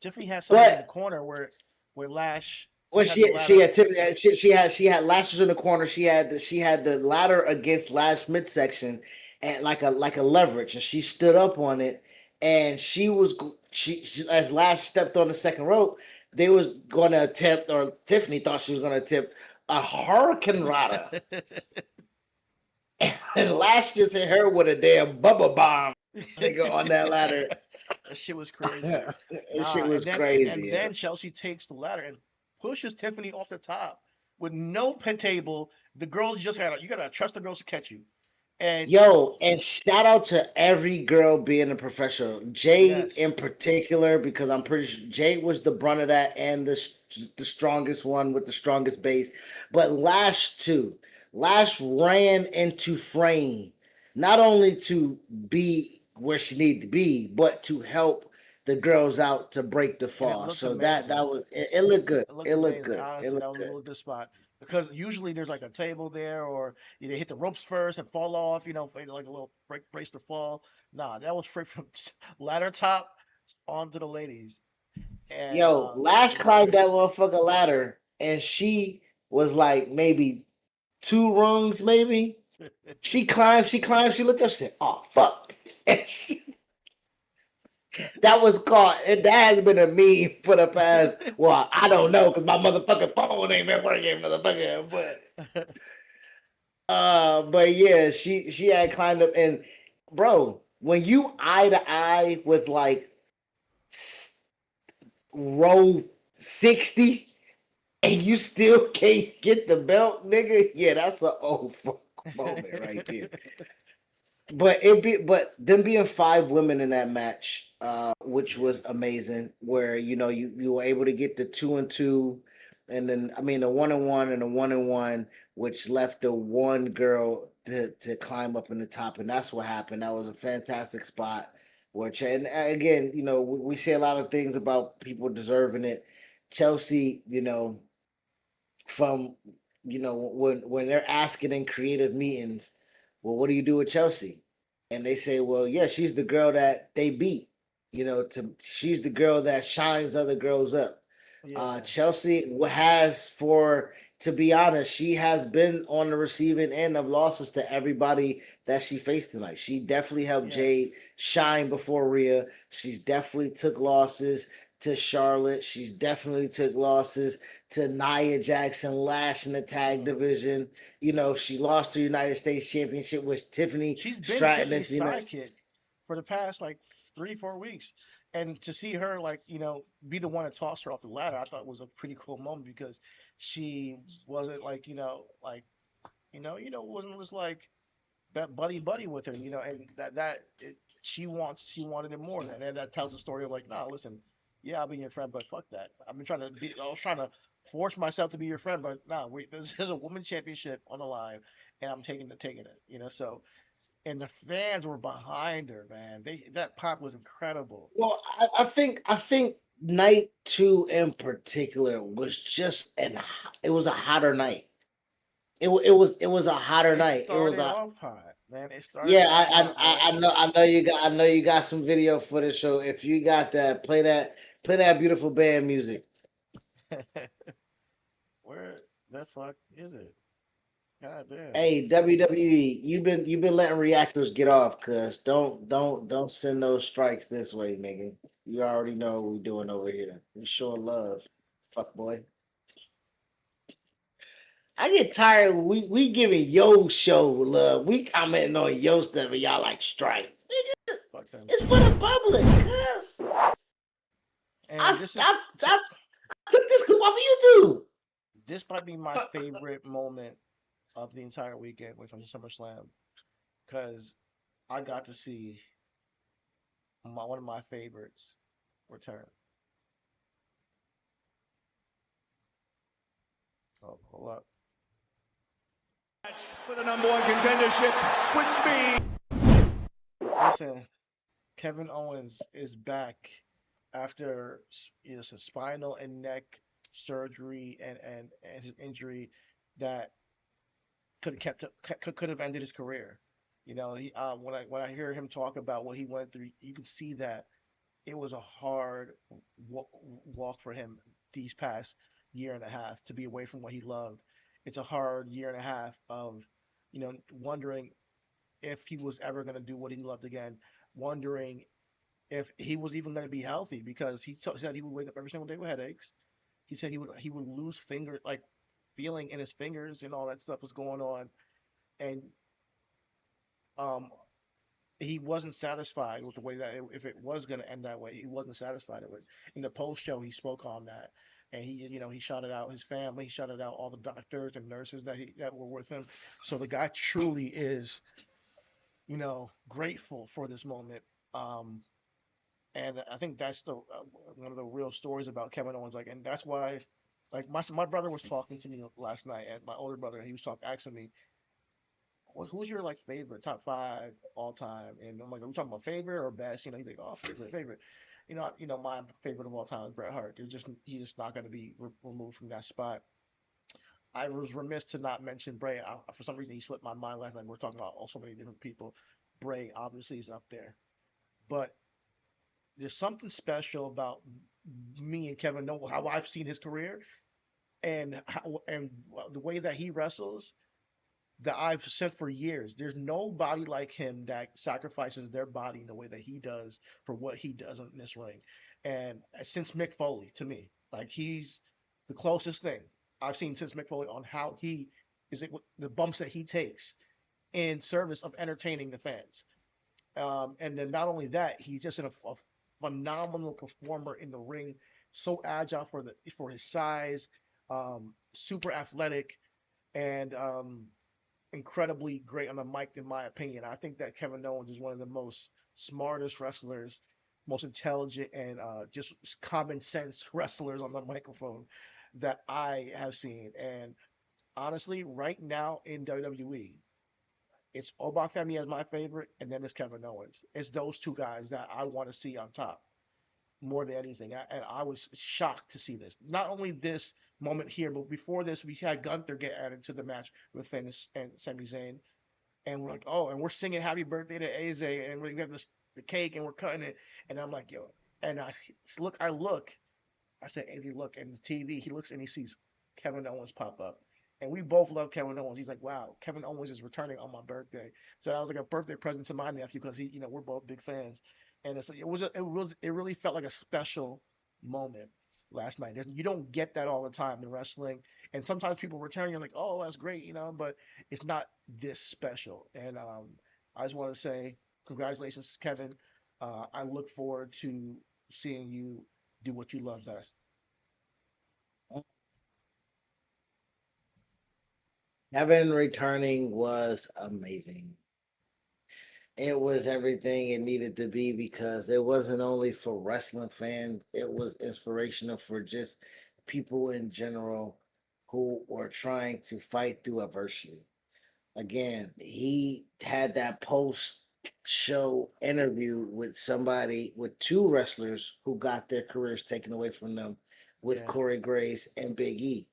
Tiffany had something in the But corner where Lash well, had the she ladder. had Tiffany. She had lashes in the corner. She had the ladder against Lash midsection, and like a leverage, and she stood up on it, and she as Lash stepped on the second rope, they was going to attempt, or Tiffany thought she was going to attempt a hurricane rana, and Yo, Lash just hit her with a damn bubble bomb, nigga, on that ladder. that shit was crazy. That shit Nah, was and crazy. Yeah. then Chelsea takes the ladder and pushes Tiffany off the top with no pin table. The girls just gotta you gotta trust the girls to catch you. And Yo, and shout out to every girl being a professional. Jade yes, in particular, because I'm pretty sure Jade was the brunt of that and the strongest one with the strongest base. But Lash too. Lash ran into frame, not only to be where she needed to be, but to help the girls out to break the and it fall. looked So that amazing. that was it looked good. It looked It looked amazing. good. It Honestly, that looked was a good. really good spot because usually there's like a table there, or they hit the ropes first and fall off. For like a little brace to fall. Nah, that was straight from ladder top onto the ladies, and Yo, Lash it looked climbed great. that motherfucking ladder, and she was like maybe two rungs, maybe. She looked up, said, "Oh fuck," and that was caught. And that has been a meme for the past. Well, I don't know because my motherfucking phone ain't been working, motherfucker. But yeah, she had climbed up, and bro, when you eye to eye with like row 60 and you still can't get the belt, nigga. Yeah, that's an old fuck moment right there. But them being five women in that match, which Yeah, was amazing, where you were able to get the 2-2, and then I mean the 1-1 and the 1-1, which left the one girl to climb up in the top, and that's what happened. That was a fantastic spot. Which, and again, we say a lot of things about people deserving it. Chelsea, from when they're asking in creative meetings, well, what do you do with Chelsea? And they say, well, yeah, she's the girl that they beat. She's the girl that shines other girls up. yeah, Chelsea has, for to be honest, she has been on the receiving end of losses to everybody that she faced tonight. She definitely helped yes. Jade shine before Rhea. She's definitely took losses to Charlotte. She's definitely took losses to Nia Jackson Lash in the tag Mhm. division. She lost the United States Championship with Tiffany She's been Stratton Tiffany's as the United. sidekick for the past like 3, 4 weeks, and to see her like be the one to toss her off the ladder, I thought was a pretty cool moment because she wasn't like wasn't was like that buddy with her, and she wanted it more, and then that tells the story of like, nah, listen, yeah, I'll be your friend, but fuck that. I was trying to force myself to be your friend, but nah, there's a woman championship on the line, and I'm taking it, so, and the fans were behind her, man. That pop was incredible. Well, I think night two in particular was just it was a hotter night. It was a hotter It night. It was started a off hot, man. It started Yeah, off hot, I man. know you got some video footage. So if you got that, play that beautiful band music. Where the fuck is it? God damn. Hey, WWE, you've been letting reactors get off, cuz don't send those strikes this way, nigga. You already know what we doing over here. We showing love, fuck boy. I get tired. We giving yo show love. We commenting on yo stuff, and y'all like strike. Nigga, Fuck them. it's for the public, cuz. I, And I took this clip off of YouTube. this might be my favorite moment of the entire weekend when it comes to SummerSlam because I got to see one of my favorites return. Oh, hold up. For the number one contendership with speed. Listen, Kevin Owens is back after some spinal and neck surgery and his injury that could have ended his career. When I hear him talk about what he went through, you can see that it was a hard walk for him these past year and a half to be away from what he loved. It's a hard year and a half of, wondering if he was ever going to do what he loved again, wondering if he was even going to be healthy because said he would wake up every single day with headaches. He said he would lose finger like feeling in his fingers and all that stuff was going on, and um he wasn't satisfied with the way that if it was going to end that way, he wasn't satisfied with it. In the post show, he spoke on that, and he shouted out his family, he shouted out all the doctors and nurses that were with him. So the guy truly is, grateful for this moment. Um, and I think that's the one of the real stories about Kevin Owens. Like, and that's why, like my brother was talking to me last night, and my older brother, he was asking me, who's your like favorite top five all time? And I'm like, are we talking about favorite or best? He's like, oh, favorite. My favorite of all time is Bret Hart. He's just not going to be removed from that spot. I was remiss to not mention Bray. For some reason, he slipped my mind last night. We're talking about so many different people. Bray obviously is up there, but there's something special about me and Kevin know how I've seen his career and the way that he wrestles that I've said for years. There's nobody like him that sacrifices their body in the way that he does for what he does in this ring. And since Mick Foley, to me, like he's the closest thing I've seen since Mick Foley on how he is the bumps that he takes in service of entertaining the fans. And then not only that, he's just a phenomenal performer in the ring, so agile for his size, super athletic, and incredibly great on the mic, in my opinion. I think that Kevin Owens is one of the most smartest wrestlers, most intelligent, and just common sense wrestlers on the microphone that I have seen. And honestly, right now in WWE, it's Obafemi as my favorite, and then it's Kevin Owens. It's those two guys that I want to see on top more than anything. And I was shocked to see this. Not only this moment here, but before this, we had Gunther get added to the match with Finn and Sami Zayn, and we're like, oh, and we're singing "Happy Birthday" to Aze, and we have the cake, and we're cutting it, and I'm like, yo, and I look, I said, Aze, look, and the TV, he looks and he sees Kevin Owens pop up. And we both love Kevin Owens. He's like, wow, Kevin Owens is returning on my birthday. So that was like a birthday present to my nephew because we're both big fans. And it really felt like a special moment last night. You don't get that all the time in wrestling. And sometimes people return, you're like, oh, that's great, but it's not this special. And I just want to say congratulations, Kevin. I look forward to seeing you do what you love best. Kevin returning was amazing. It was everything it needed to be because it wasn't only for wrestling fans, it was inspirational for just people in general who were trying to fight through adversity. Again, he had that post show interview with somebody with two wrestlers who got their careers taken away from them with Yeah. Corey Graves and Big E,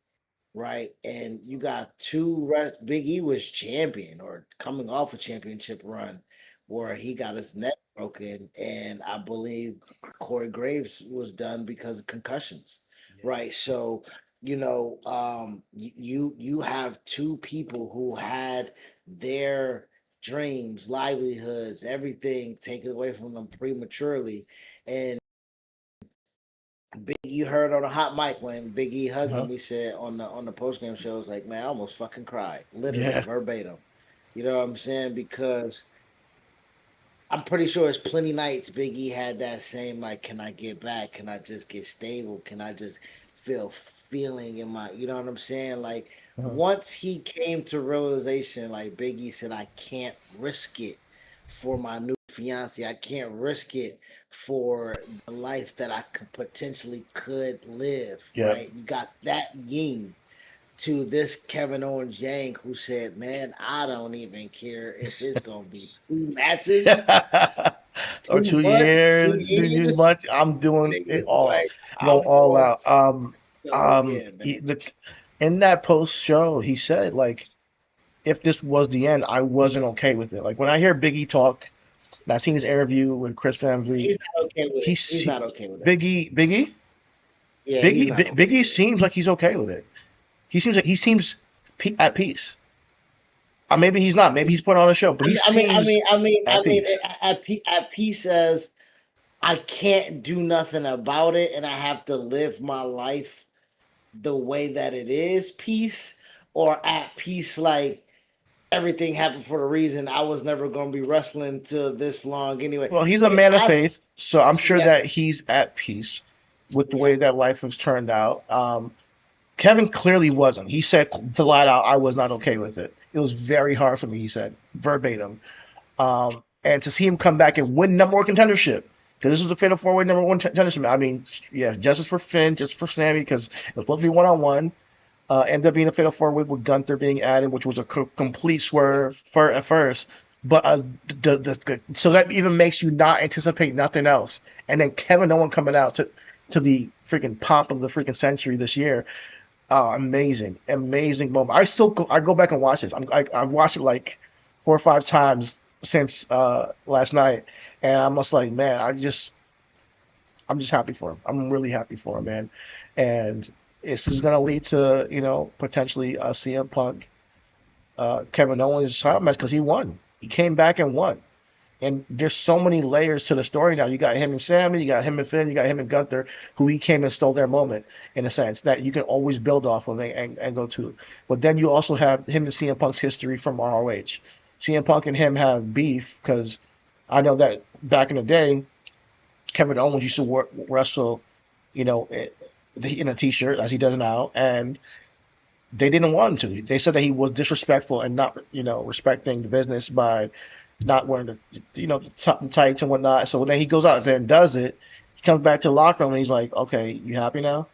right? And you got Big E was champion or coming off a championship run where he got his neck broken, and I believe Corey Graves was done because of concussions, Yeah. right? So you have two people who had their dreams, livelihoods, everything taken away from them prematurely, and Big E heard on a hot mic when Big E hugged Uh-huh. him. He said on the post game show, "Was like, man, I almost fucking cried, literally Yeah. verbatim." You know what I'm saying? Because I'm pretty sure it's plenty nights Big E had that same like, can I get back? Can I just get stable? Can I just feel feeling in my, you know what I'm saying? Like Uh-huh. once he came to realization, like Big E said, I can't risk it for my new fiance. I can't risk it for the life that I could potentially live. Yeah. Right? You got that yin to this Kevin Owens Yang who said, man, I don't even care if it's gonna be two matches Or 2 months, 2 years, much. I'm doing it nigga. all. Like I'm going I'm all going. out. So yeah, man. In that post show, he said like, if this was the end, I wasn't okay with it. Like when I hear Biggie talk, and I seen his interview with Chris Van Vliet, He's not okay with it. He's he's not okay with it. Biggie, Yeah, he's not okay Biggie with it. seems like he's okay with it. He seems at peace. Maybe he's not. Maybe he's put on a show, but he seems at peace. At peace says I can't do nothing about it, and I have to live my life the way that it is. Peace or at peace, like everything happened for a reason. I was never going to be wrestling till this long anyway. Well, he's a man of I faith, so I'm sure yeah that he's at peace with the yeah. way that life has turned out. Kevin clearly wasn't. He said to light out, I was not okay with it. It was very hard for me, he said, verbatim. And to see him come back and win number one contendership, because this was a fatal four way number one contendership. I mean, yeah, justice for Finn, justice for Sammy, because it was supposed to be one on one. Ended up being a fatal four way with Gunther being added, which was a complete swerve at first. But so that even makes you not anticipate nothing else. And then Kevin Owens coming out to the freaking pop of the freaking century this year. Amazing, amazing moment. I go back and watch this. I've watched it like 4 or 5 times since last night, and I'm just like, man, I'm just happy for him. I'm really happy for him, man. And this is gonna lead to potentially CM Punk, Kevin Owens title match because he won. He came back and won. And there's so many layers to the story now. You got him and Sammy, you got him and Finn, you got him and Gunther, who he came and stole their moment in a sense that you can always build off of and go to. But then you also have him and CM Punk's history from ROH. CM Punk and him have beef because I know that back in the day, Kevin Owens used to wrestle, you know, in a t-shirt as he does now, and they didn't want him to. They said that he was disrespectful and not, respecting the business by not wearing the tights and whatnot. So then he goes out there and does it. He comes back to the locker room and he's like, "Okay, you happy now?"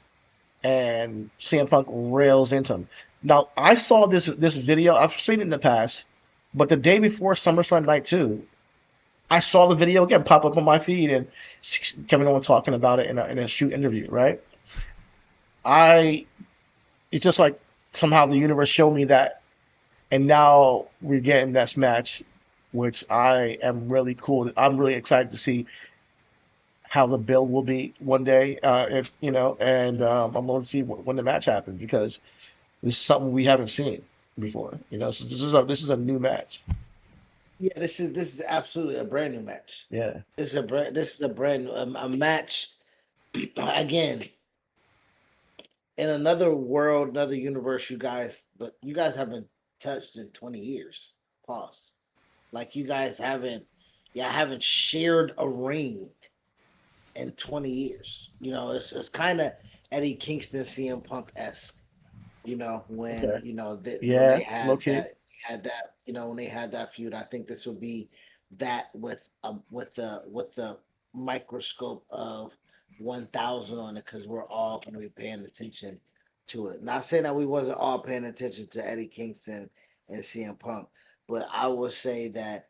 And CM Punk rails into him. Now I saw this video. I've seen it in the past, but the day before SummerSlam night 2, I saw the video again pop up on my feed and Kevin Owens talking about it in a shoot interview. Right? I It's just like somehow the universe showed me that, and now we're getting this match, which I am really cool. I'm really excited to see how the build will be one day, if and I'm going to see when the match happens because this is something we haven't seen before. So this is a new match. Yeah, this is absolutely a brand new match. Yeah, This is a brand new a match again in another world, another universe. You guys haven't touched in 20 years. Pause. Like y'all haven't shared a ring in 20 years. It's kind of Eddie Kingston CM Punk esque. When Okay. when Yeah, they low key. when they had that feud, I think this would be that with the microscope of 1,000 on it because we're all going to be paying attention to it. Not saying that we wasn't all paying attention to Eddie Kingston and CM Punk, but I would say that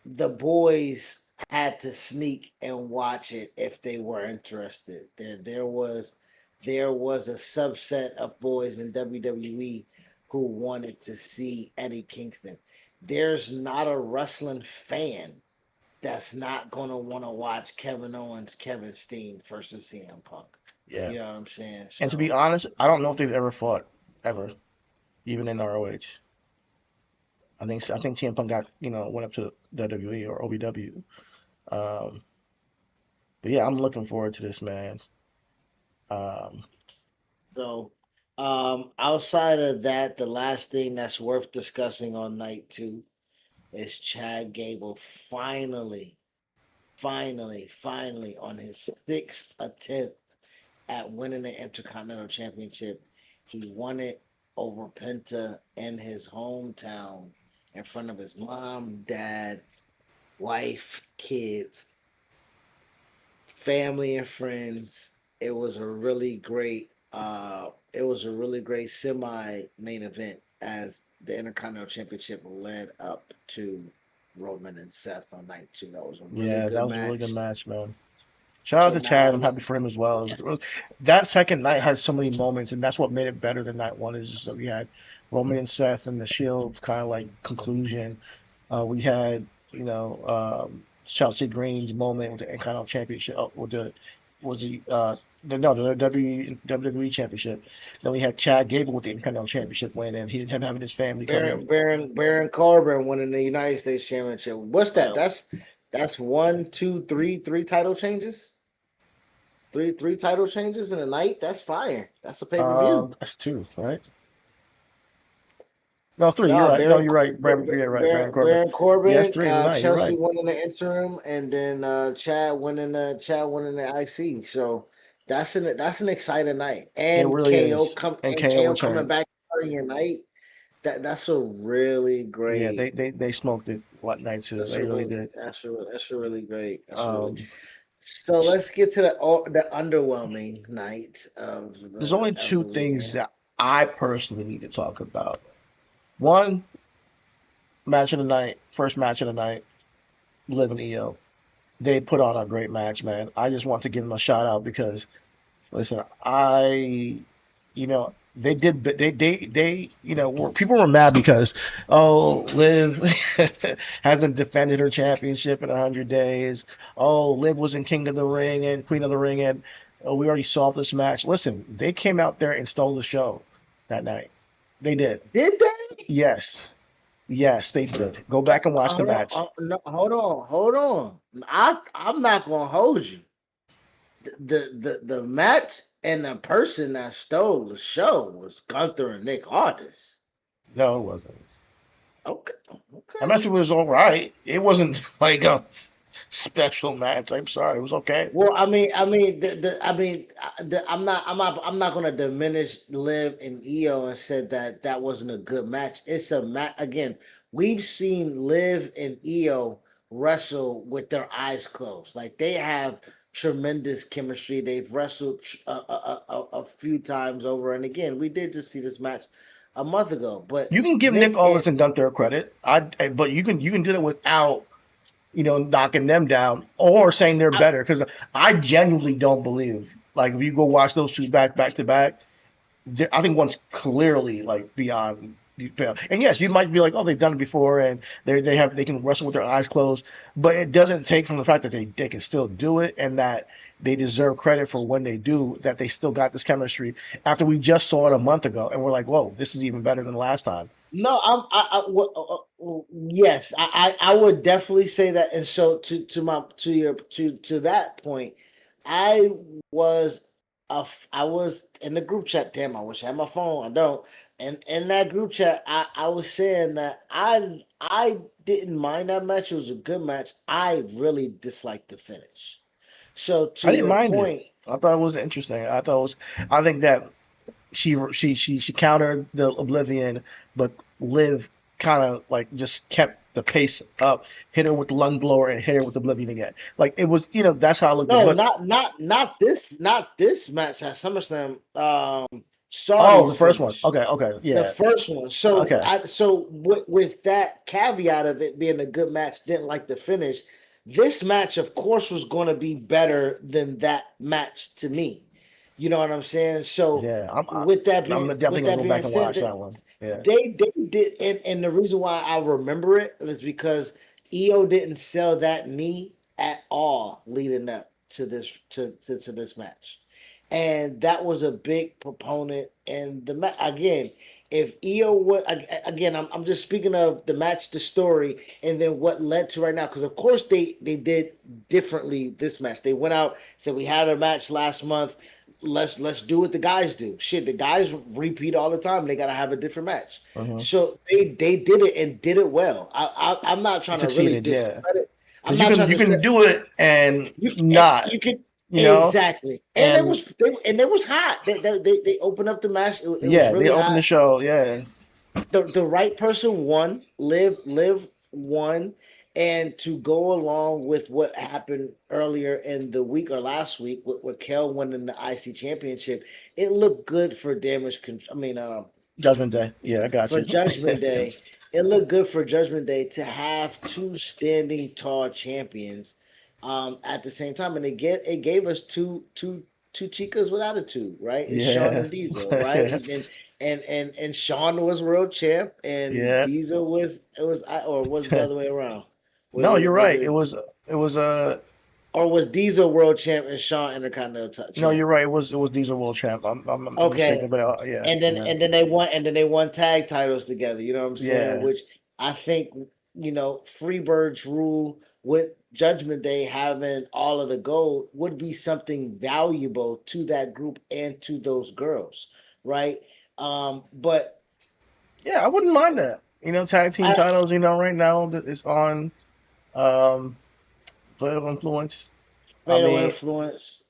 the boys had to sneak and watch it if they were interested. There was a subset of boys in WWE who wanted to see Eddie Kingston. There's not a wrestling fan that's not gonna want to watch Kevin Owens, Kevin Steen versus CM Punk. Yeah. You know what I'm saying? And to be So honest, I don't know if they've ever fought ever, even in ROH. I think CM Punk got went up to WWE or OVW. Um, but yeah, I'm looking forward to this, man. Um, so outside of that, the last thing that's worth discussing on night two is Chad Gable finally on his sixth attempt at winning the Intercontinental Championship. He won it over Penta in his hometown in front of his mom, dad, wife, kids, family, and friends. It was a really great semi main event as the Intercontinental Championship led up to Roman and Seth on night two. That was a really yeah, that good was a really good match. match, man. Shout out So to now Chad. I'm look, happy for him as well. That second night had so many moments, and that's what made it better than night one. Is just that we had Roman and Seth and the Shield kind of like conclusion. We had Chelsea Green's moment with the Intercontinental Championship. With the was the WWE Championship. Then we had Chad Gable with the Intercontinental Championship win, and him having his family come in. Baron Corbin winning the United States Championship. What's that? Yeah. That's one, two, three title changes. Three title changes in a night. That's fire. That's a pay-per-view. That's two, right? No, three. You're No, right. No, you're right. Yeah, right. Baron Corbin. Baron Yeah, that's Corbin, three tonight. You're Chelsea right. winning the interim, and then Chad winning the IC. So that's an exciting night. It And really is. And KO KO coming returned. back during your night. That's a really Yeah, great. they smoked it what night too. They really did. That's a really great. That's a really. Um, So let's get to the underwhelming night there's only of two the things weekend. that I personally need to talk about. One, match of the night, first match of the night, Liv and EO. They put on a great match, man. I just want to give them a shout out because listen, they did, people were mad because, oh, Liv hasn't defended her championship in 100 days. Oh, Liv was in King of the Ring and Queen of the Ring, and oh, we already solved this match. Listen, they came out there and stole the show that night. They did. Did they? Yes, yes, they did. Go back and watch the Hold on, match. no, hold on. I'm not gonna hold you. The match and the person that stole the show was Gunther and Nick Aldis. No, it wasn't. Okay, That okay. match was all right. It wasn't like a special match. I'm sorry, it was okay. Well, I'm not gonna diminish Liv and Io and said that that wasn't a good match. It's a match again. We've seen Liv and Io wrestle with their eyes closed. Like they have tremendous chemistry. They've wrestled a few times over and again. We did just see this match a month ago, but You can give Nick Nick and Aldis and Gunther credit. But you can do it without knocking them down or saying they're I, better. Because I genuinely don't believe like if you go watch those two back to back, I think one's clearly like beyond. And yes, you might be like, oh, they've done it before, and they can wrestle with their eyes closed, but it doesn't take from the fact that they can still do it and that they deserve credit for when they do that they still got this chemistry after we just saw it a month ago and we're like, whoa, this is even better than last time. No, yes, I would definitely say that. And so to that point, I was I was in the group chat. Damn, I wish I had my phone. I don't. And in that group chat, I was saying that I didn't mind that match. It was a good match. I really disliked the finish. So to I didn't your mind it. point, I thought it was interesting. I think that she countered the Oblivion, but Liv kind of like just kept the pace up, hit her with the lung blower and hit her with the Oblivion again. Like it was, that's how I looked at it. No, But not this match at SummerSlam. oh, Saudi's the first one. finish. Okay, okay, The yeah, first one. So okay, with that caveat of it being a good match, didn't like the finish. This match, of course, was going to be better than that match to me. You know what I'm saying? So yeah. I'm with definitely gonna that go back being and said, watch that that one. Yeah, they did, and the reason why I remember it is because EO didn't sell that knee at all leading up to this match, and that was a big proponent. And again, if EO would again, I'm just speaking of the match, the story, and then what led to right now. Because of course they did differently this match. They went out, said we had a match last month. Let's do what the guys do. Shit, the guys repeat all the time. They gotta have a different match. uh-huh. So they did it and did it well. I'm not It trying to really succeeded. Yeah, discredit. I'm because not trying you to can discredit. do it and And not, you could you know, exactly, and it and was it was hot. They opened up the match. It was yeah, they really opened the hot. show. Yeah, The right person won. Live won, and to go along with what happened earlier in the week or last week with Kel winning the IC championship, it looked good for damage. I mean, Judgment Day. Yeah, I got for you. Judgment Day, it looked good for Judgment Day to have two standing tall champions at the same time, and it gave us two chicas with attitude, right? It's Sean Yeah, and Diesel, right? And Sean was world champ, and yeah. Diesel or was it the other way around? No, you're Was right. it It was or was Diesel world champ and Sean Intercontinental no, champ? you're right. It was Diesel World Champ. I'm mistaken, Okay, but yeah, yeah, and then they won tag titles together. You know what I'm saying? yeah. Which I think Freebird's rule with Judgment Day having all of the gold would be something valuable to that group and to those girls, right? But Yeah, I wouldn't mind that. Tag team I titles. Right now that it's on um Fatal Influence. I fatal mean, influence.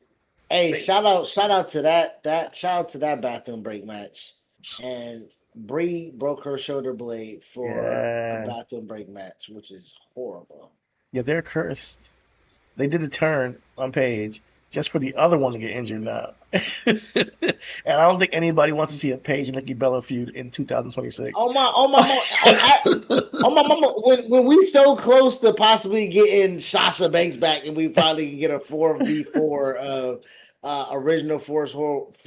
Hey, they, shout out to that bathroom break match, and Bree broke her shoulder blade for a yeah, bathroom break match, which is horrible. yeah, they're cursed. They did a turn on Paige just for the other one to get injured now. And I don't think anybody wants to see a Paige and Nikki Bella feud in 2026. Oh my mama, oh my mama. When we so close to possibly getting Sasha Banks back, and we finally can get a 4v4 of original for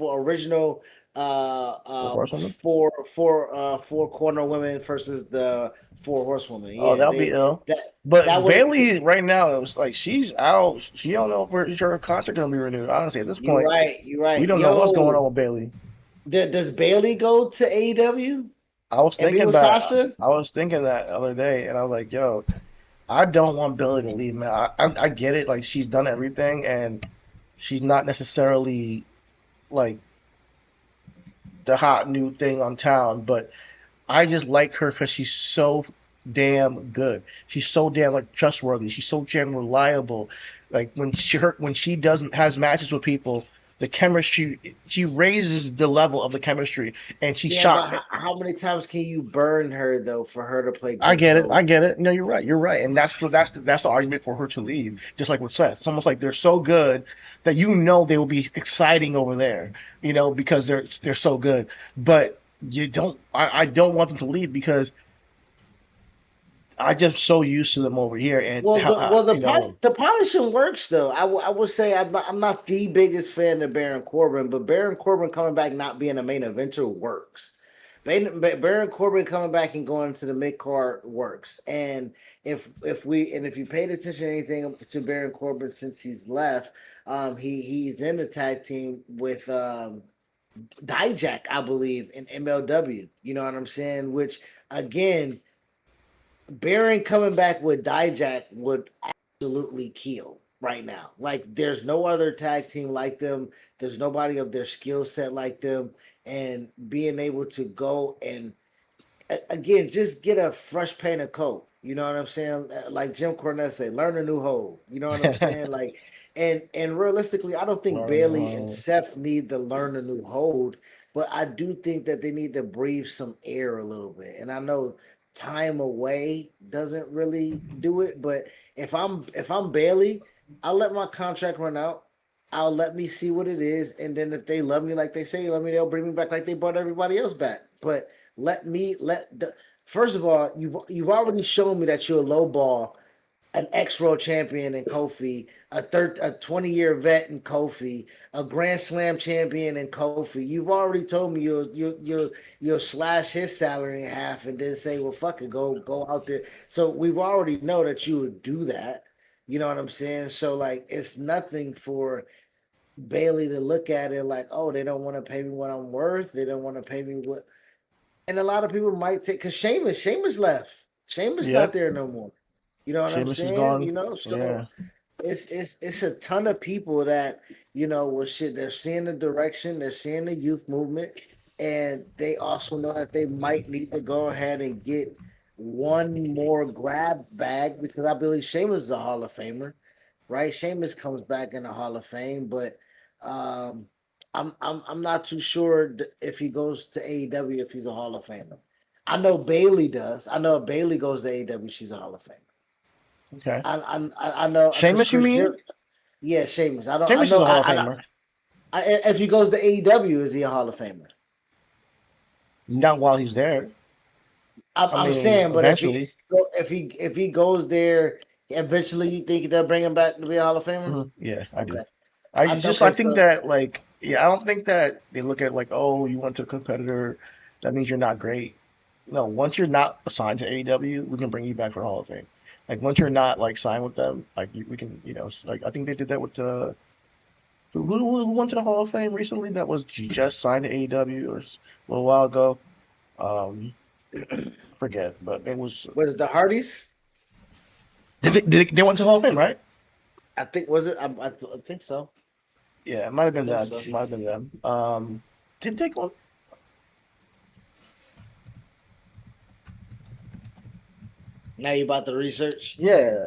original Four horsewomen. four corner women versus the four horsewomen. Oh, Yeah, that'll be they ill. that that But would. Bailey right now, it was like she's out. She don't know if her contract gonna be renewed. Honestly, at this You're point, right. You're we right. don't know what's going on Yo, with Bailey. does Bailey go to AEW I was and be thinking with that. Sasha? I was thinking that the other day, and I was like, "Yo, I don't want Bailey to leave, man. I get it. Like she's done everything, and she's not necessarily like the hot new thing on town, but I just like her because she's so damn good. She's so damn like trustworthy. She's so damn reliable. Like when she doesn't has matches with people, the chemistry she raises the level of the chemistry, and she Yeah, but shot. how many times can you burn her though for her to play I good get it. I soldier? get it. No, you're right. You're right, and that's the argument for her to leave. Just like with Seth, it's almost like they're so good that they will be exciting over there. Because they're so good. But you don't. I don't want them to leave because I just so used to them over here, and Well, how the polishing works though. I would say I'm not the biggest fan of Baron Corbin, but Baron Corbin coming back not being a main eventer works. Baron Corbin coming back and going to the mid card works. And if you paid attention to anything to Baron Corbin since he's left, he's in the tag team with Dijak, I believe, in MLW. You know what I'm saying? Which again, Baron coming back with Dijak would absolutely kill right now. Like, there's no other tag team like them. There's nobody of their skill set like them. And being able to go and again, just get a fresh paint of coat. You know what I'm saying? Like Jim Cornette say, learn a new hole. You know what I'm saying? Like And realistically, I don't think Learn the Bailey and hold. Seth need to learn a new hold, but I do think that they need to breathe some air a little bit. And I know time away doesn't really do it, but if I'm Bailey, I'll let my contract run out. I'll let me see what it is, and then if they love me like they say love me, they'll bring me back like they brought everybody else back. But let the first of all, you've already shown me that you're a low ball, an ex-world champion in Kofi, a 20-year vet in Kofi, a Grand Slam champion in Kofi. You've already told me you'll slash his salary in half and then say, well, fuck it, go out there. So we've already know that you would do that. You know what I'm saying? So like, it's nothing for Bailey to look at it like, oh, they don't want to pay me what I'm worth. They don't want to pay me what. And a lot of people might take because Sheamus left. Sheamus not Yep. there no more. You know what I'm Sheamus is saying? gone. So Yeah. it's a ton of people that well shit. They're seeing the direction, they're seeing the youth movement, and they also know that they might need to go ahead and get one more grab bag because I believe Sheamus is a Hall of Famer, right? Sheamus comes back in the Hall of Fame, but um, I'm not too sure if he goes to AEW if he's a Hall of Famer. I know Bailey does. I know if Bailey goes to AEW, she's a Hall of Famer. Okay. I know because Sheamus, you mean? yeah, Sheamus. I don't. I Sheamus is know. a Hall of Famer. If he goes to AEW, is he a Hall of Famer? Not while he's there. I I'm mean, saying, but eventually. if he goes there, eventually, you think they'll bring him back to be a Hall of Famer? Yeah, I do. Okay. I Okay. think So that like yeah, I don't think that they look at like, oh, you went to a competitor, that means you're not great. No, once you're not assigned to AEW, we can bring you back for Hall of Fame. Like once you're not like signed with them, like we can, like I think they did that with who went to the Hall of Fame recently that was just signed to AEW a little while ago. Um, I forget, but it was what is the Hardys? they went to the Hall of Fame, right? I think was it? I think so. Yeah, it might have I been think them. so. Might have been them. Did they go? Now you about the research. Yeah.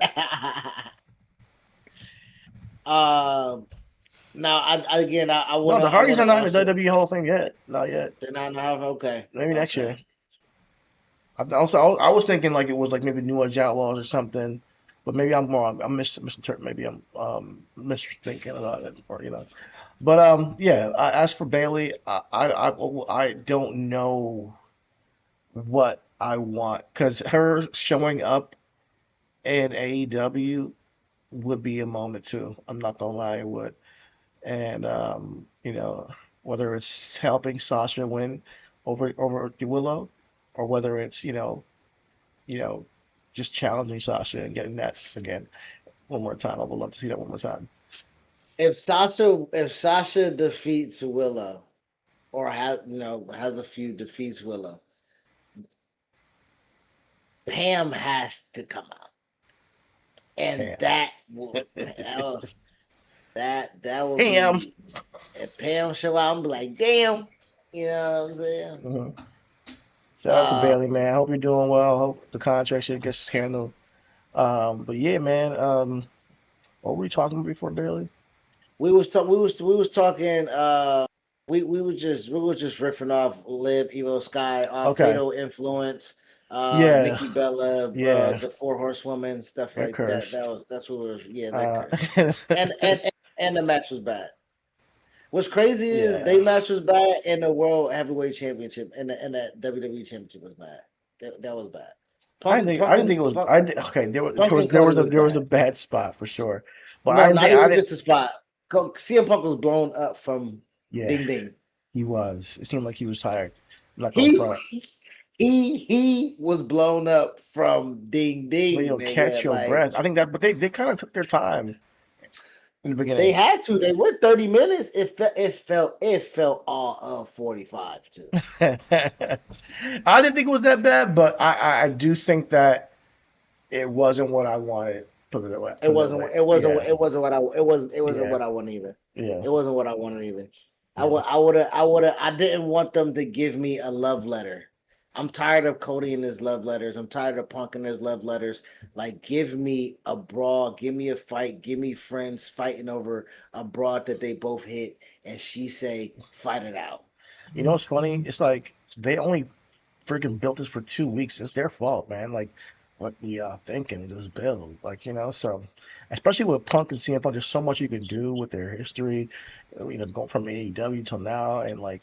um. Now I No, wanna the I Hardys wanna are not in the also. WWE Hall of Fame yet. Not yet. They're not now. Okay. Maybe next Okay. year. I was thinking like it was like maybe New Age Outlaws or something, but maybe I'm wrong. I'm misinterpreting. Maybe I'm misthinking about it, or But yeah. As for Bailey, I don't know what I want because her showing up in AEW would be a moment too. I'm not gonna lie, it would. And whether it's helping Sasha win over Willow, or whether it's you know just challenging Sasha and getting that again one more time. I would love to see that one more time. If Sasha defeats Willow or has a few defeats Willow, Pam has to come out, and Damn. that will Damn. be if Pam show out. I'm be like, damn, you know what I'm saying? Mhm. Shout out to Uh, Bailey, man. I hope you're doing well. I hope the contract shit gets handled. But yeah, man. What were we talking about before Bailey? we was talking. We was just riffing off Lib Evo Sky, Okay. Fatal Influence, Yeah. Nikki Bella, Yeah. the Four Horsewomen, stuff They're like that. cursed. That's what was that Uh, curse. And the match was bad. What's crazy is they yeah. match was bad, and the World Heavyweight Championship and that WWE Championship was bad. That was bad. I didn't think it was. Okay. Punk and Cody was There was a bad. bad spot for sure, but I No, didn't not think I even didn't. just a spot. CM Punk was blown up from Yeah, Ding Ding. he was. It seemed like he was tired. I'm not gonna He front. he was blown up from Ding But Ding, catch nigga. your Like breath. I think that, but they kind of took their time in the they beginning. had to. They went 30 minutes. It felt all of 45 too. I didn't think it was that bad, but I do think that it wasn't what I wanted. Put it that way. It Put it that wasn't. way. It wasn't. Yeah. It wasn't what I. It wasn't Yeah. what I wanted either. Yeah. It wasn't what I wanted either. I Yeah. would. I would have. I would have. I didn't want them to give me a love letter. I'm tired of Cody and his love letters. I'm tired of Punk and his love letters. Like, give me a brawl, give me a fight, give me friends fighting over a broad that they both hit, and she say, fight it out. You know what's funny? It's like they only freaking built this for 2 weeks. It's their fault, man. Like what the thinking this build, like so especially with Punk and CM Punk, there's so much you can do with their history, going from AEW till now, and I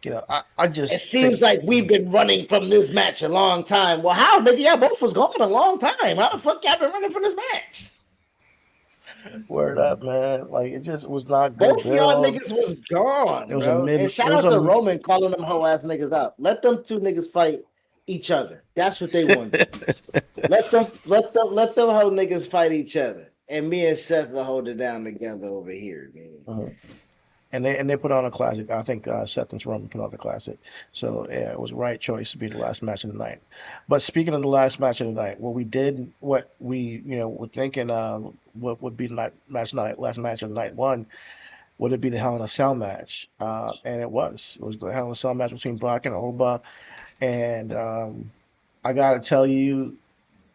It just seems think like we've been running from this match a long time. Well, how, nigga? Y'all both was gone a long time. How the fuck y'all been running from this match? word up, man. Like it just was not good Both of y'all build. niggas was It gone, was a bro. mid. And It shout was out to a. Roman calling them hoe ass niggas out. Let them two niggas fight each other. That's what they want to do. Let them hoe niggas fight each other. And me and Seth will hold it down together over here, man. Mhm. And they put on a classic. I think Seth and Roman put on a classic. So yeah, it was the right choice to be the last match of the night. But speaking of the last match of the night, what we were thinking, what would be the last match of the night one, would it be the Hell in a Cell match? And it was. It was the Hell in a Cell match between Brock and Oba. And I gotta tell you,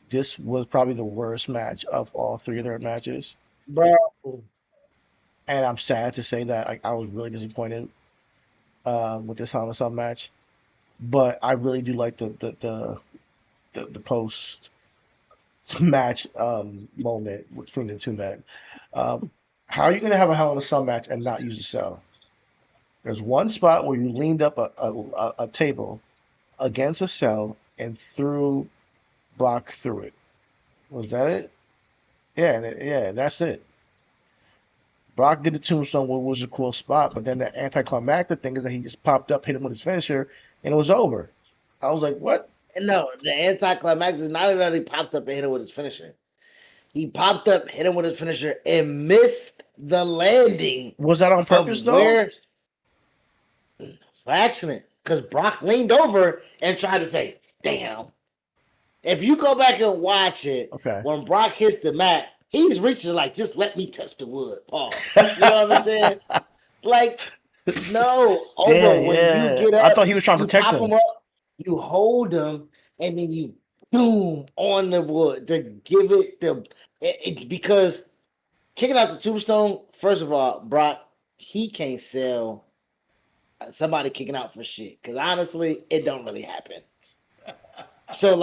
this was probably the worst match of all three of their matches. Bro, And I'm sad to say that I was really disappointed with this Hell in a Cell match. But I really do like the post match moment between the two men. Um, how are you gonna have a Hell in a Cell match and not use a cell? There's one spot where you leaned up a table against a cell and threw Brock through it. Was that it? Yeah, yeah, that's it. Brock did the tombstone, which was a cool spot, but then the anticlimactic thing is that he just popped up, hit him with his finisher, and it was over. I was like, what? no, the anticlimax is not that he popped up and hit him with his finisher. He popped up, hit him with his finisher, and missed the landing Was that on purpose of though? where by accident. Because Brock leaned over and tried to say, damn. If you go back and watch it, Okay. when Brock hits the mat, he's reaching like, just let me touch the wood. Pause. You know what I'm saying? Like, no, Yeah, Oba, when you yeah. get I up, thought he was trying to you protect pop him. him up, you hold him, and then you boom on the wood to give it because kicking out the tombstone, first of all, Brock, he can't sell somebody kicking out for shit. Because honestly, it don't really happen. So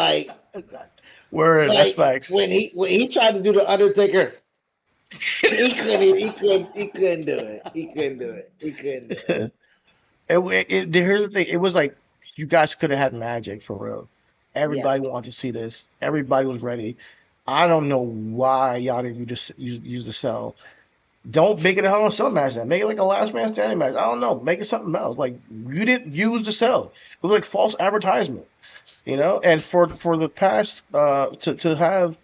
Word, that's like facts. when he tried to do the Undertaker, he couldn't do it. He couldn't do it. He couldn't do it. Here's the thing. It was like you guys could have had magic for real. Yeah. Everybody wanted to see this. Everybody was ready. I don't know why y'all didn't just use the cell. Don't make it a Hell in a Cell match then. Make it like a last man standing match. I don't know. Make it something else. Like you didn't use the cell. It was like false advertisement. And for the past to have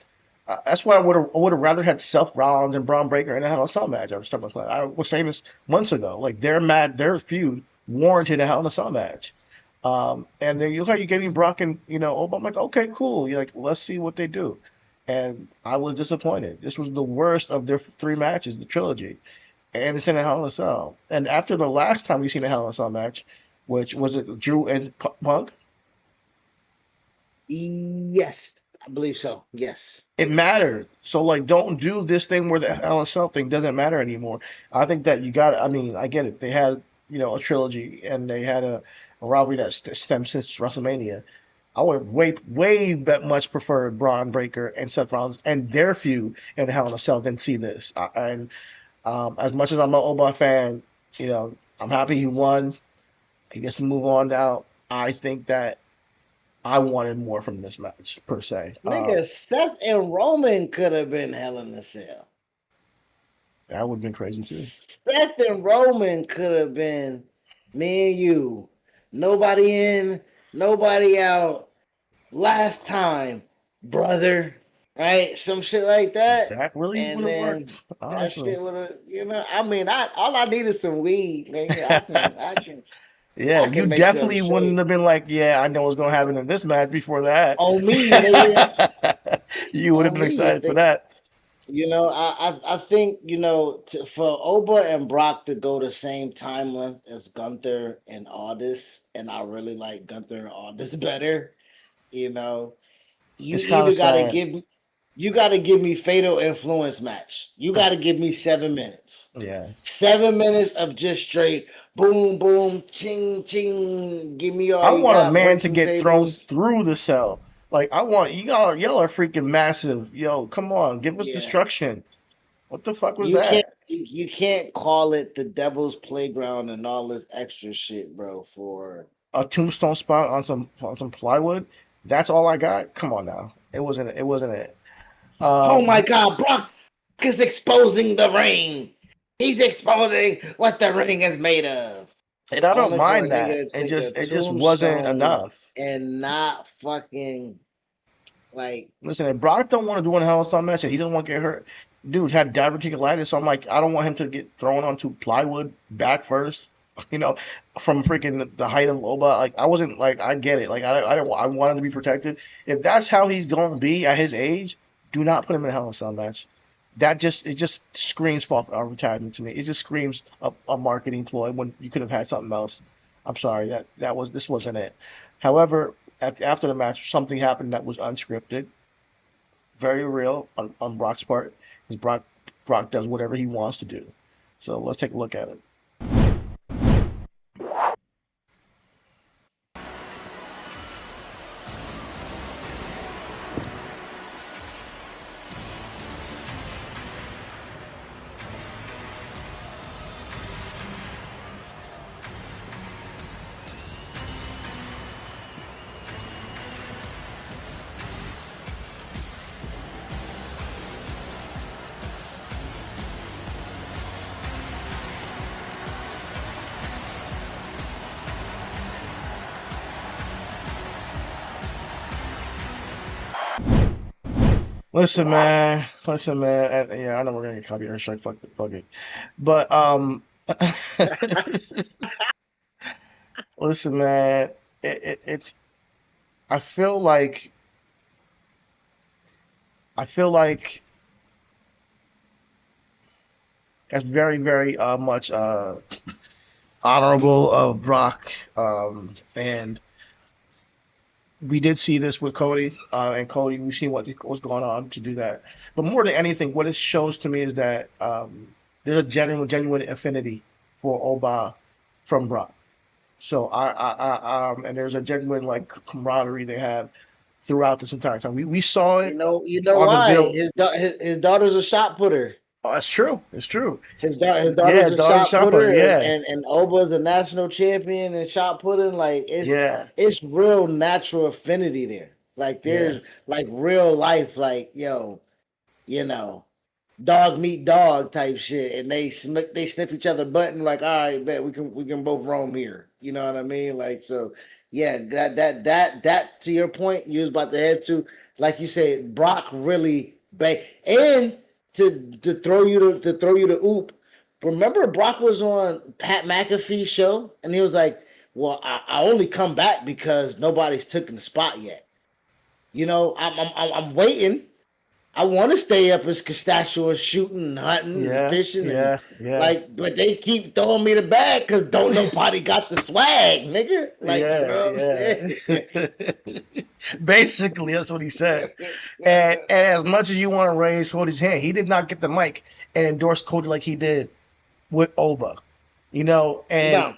that's why I would have rather had Seth Rollins and Braun Breaker in a Hell in a Cell match or something like that. I was saying this months ago. Like their feud warranted a Hell in a Cell match. And then you look like you're getting Brock and Oba. I'm like, okay, cool. You're like, let's see what they do. And I was disappointed. This was the worst of their three matches, the trilogy, and it's in a Hell in a Cell. And after the last time we seen a Hell in a Cell match, which was it Drew and Punk, Yes, I believe so. Yes. it mattered. So like, don't do this thing where the Hell in a Cell thing doesn't matter anymore. I think that you got. I mean, I get it. They had a trilogy and they had a rivalry that stemmed since WrestleMania. I would have much preferred Braun Breaker and Seth Rollins and their feud in the Hell in a Cell than see this. And as much as I'm an Oba fan, I'm happy he won. He gets to move on now. I think that I wanted more from this match per se. Nigga, Seth and Roman could have been Hell in a Cell. That would have been crazy too. Seth and Roman could have been me and you. Nobody in, nobody out. Last time, brother. Right? Some shit like that. That really And would have then worked, that honestly. shit would have, I mean, all I need is some weed, nigga. Yeah, I you can make some definitely wouldn't shake have been like, yeah, I know what's going to happen in this match before that. on me, nigga. You would have On been me. If excited for they, that. I think for Oba and Brock to go the same time length as Gunther and Aldis, and I really like Gunther and Aldis better. You know, you It's kind either of gotta sad. give me fatal influence match. You gotta give me 7 minutes. Yeah. 7 minutes of just straight boom, boom, ching, ching. Give me all I you want a got. man Break to some get thrown tables. through the cell. Like I want y'all are freaking massive. Yo, come on, give us Yeah. destruction. What the fuck was You can't that? you can't call it the devil's playground and all this extra shit, bro, for A tombstone spot on some plywood. That's all I got. Come on now. It wasn't it. oh my Um, god, Brock is exposing the ring. He's exposing what the ring is made of. and I don't Only for a mind that. nigga to take a It just wasn't tombstone enough. and not fucking like Listen, if Brock don't want to do an Hell in a Cell match and he doesn't want to get hurt, dude had diverticulitis. So I'm like, I don't want him to get thrown onto plywood back first. You know, from freaking the height of Oba. Like I wasn't like I get it. Like I don't I want him to be protected. If that's how he's going to be at his age, do not put him in a Hell in a Cell match. It just screams for retirement to me. It just screams a marketing ploy when you could have had something else. I'm sorry this wasn't it. However, after the match, something happened that was unscripted, very real on Brock's part. Because Brock does whatever he wants to do. So let's take a look at it. Listen, man. Yeah, I know we're gonna get copyright strike. Fuck it. But listen, man. It's. I feel like I feel like that's very, very much honorable of Brock. And we did see this with Cody, and Cody, we've seen what was going on to do that. But more than anything, what it shows to me is that there's a genuine affinity for Oba from Brock. So and there's a genuine like camaraderie they have throughout this entire time. We saw it you know on the why build. his daughter's a shot putter. Oh, it's true. It's true. His Yeah, daughter's a dog shot shot putter. putter, Yeah, and Oba's a national champion in shot putting. Like yeah, it's real natural affinity there. Like yeah, there's like real life. Like yo, you know, dog meet dog type shit, and they sniff each other butt and like, all right, bet we can both roam here. You know what I mean? Like so, yeah. That to your point, you was about to head to, like you said, Brock really and to throw you the oop. Remember, Brock was on Pat McAfee's show, and he was like, "Well, I only come back because nobody's taken the spot yet. You know, I'm waiting. I want to stay up as Castatuous shooting and hunting and yeah, fishing and yeah, yeah, like, but they keep throwing me the bag because don't nobody got the swag, nigga. Like, you yeah, know what I'm saying? yeah. Basically, that's what he said. And as much as you want to raise Cody's hand, he did not get the mic and endorse Cody like he did with Ova. You know, No,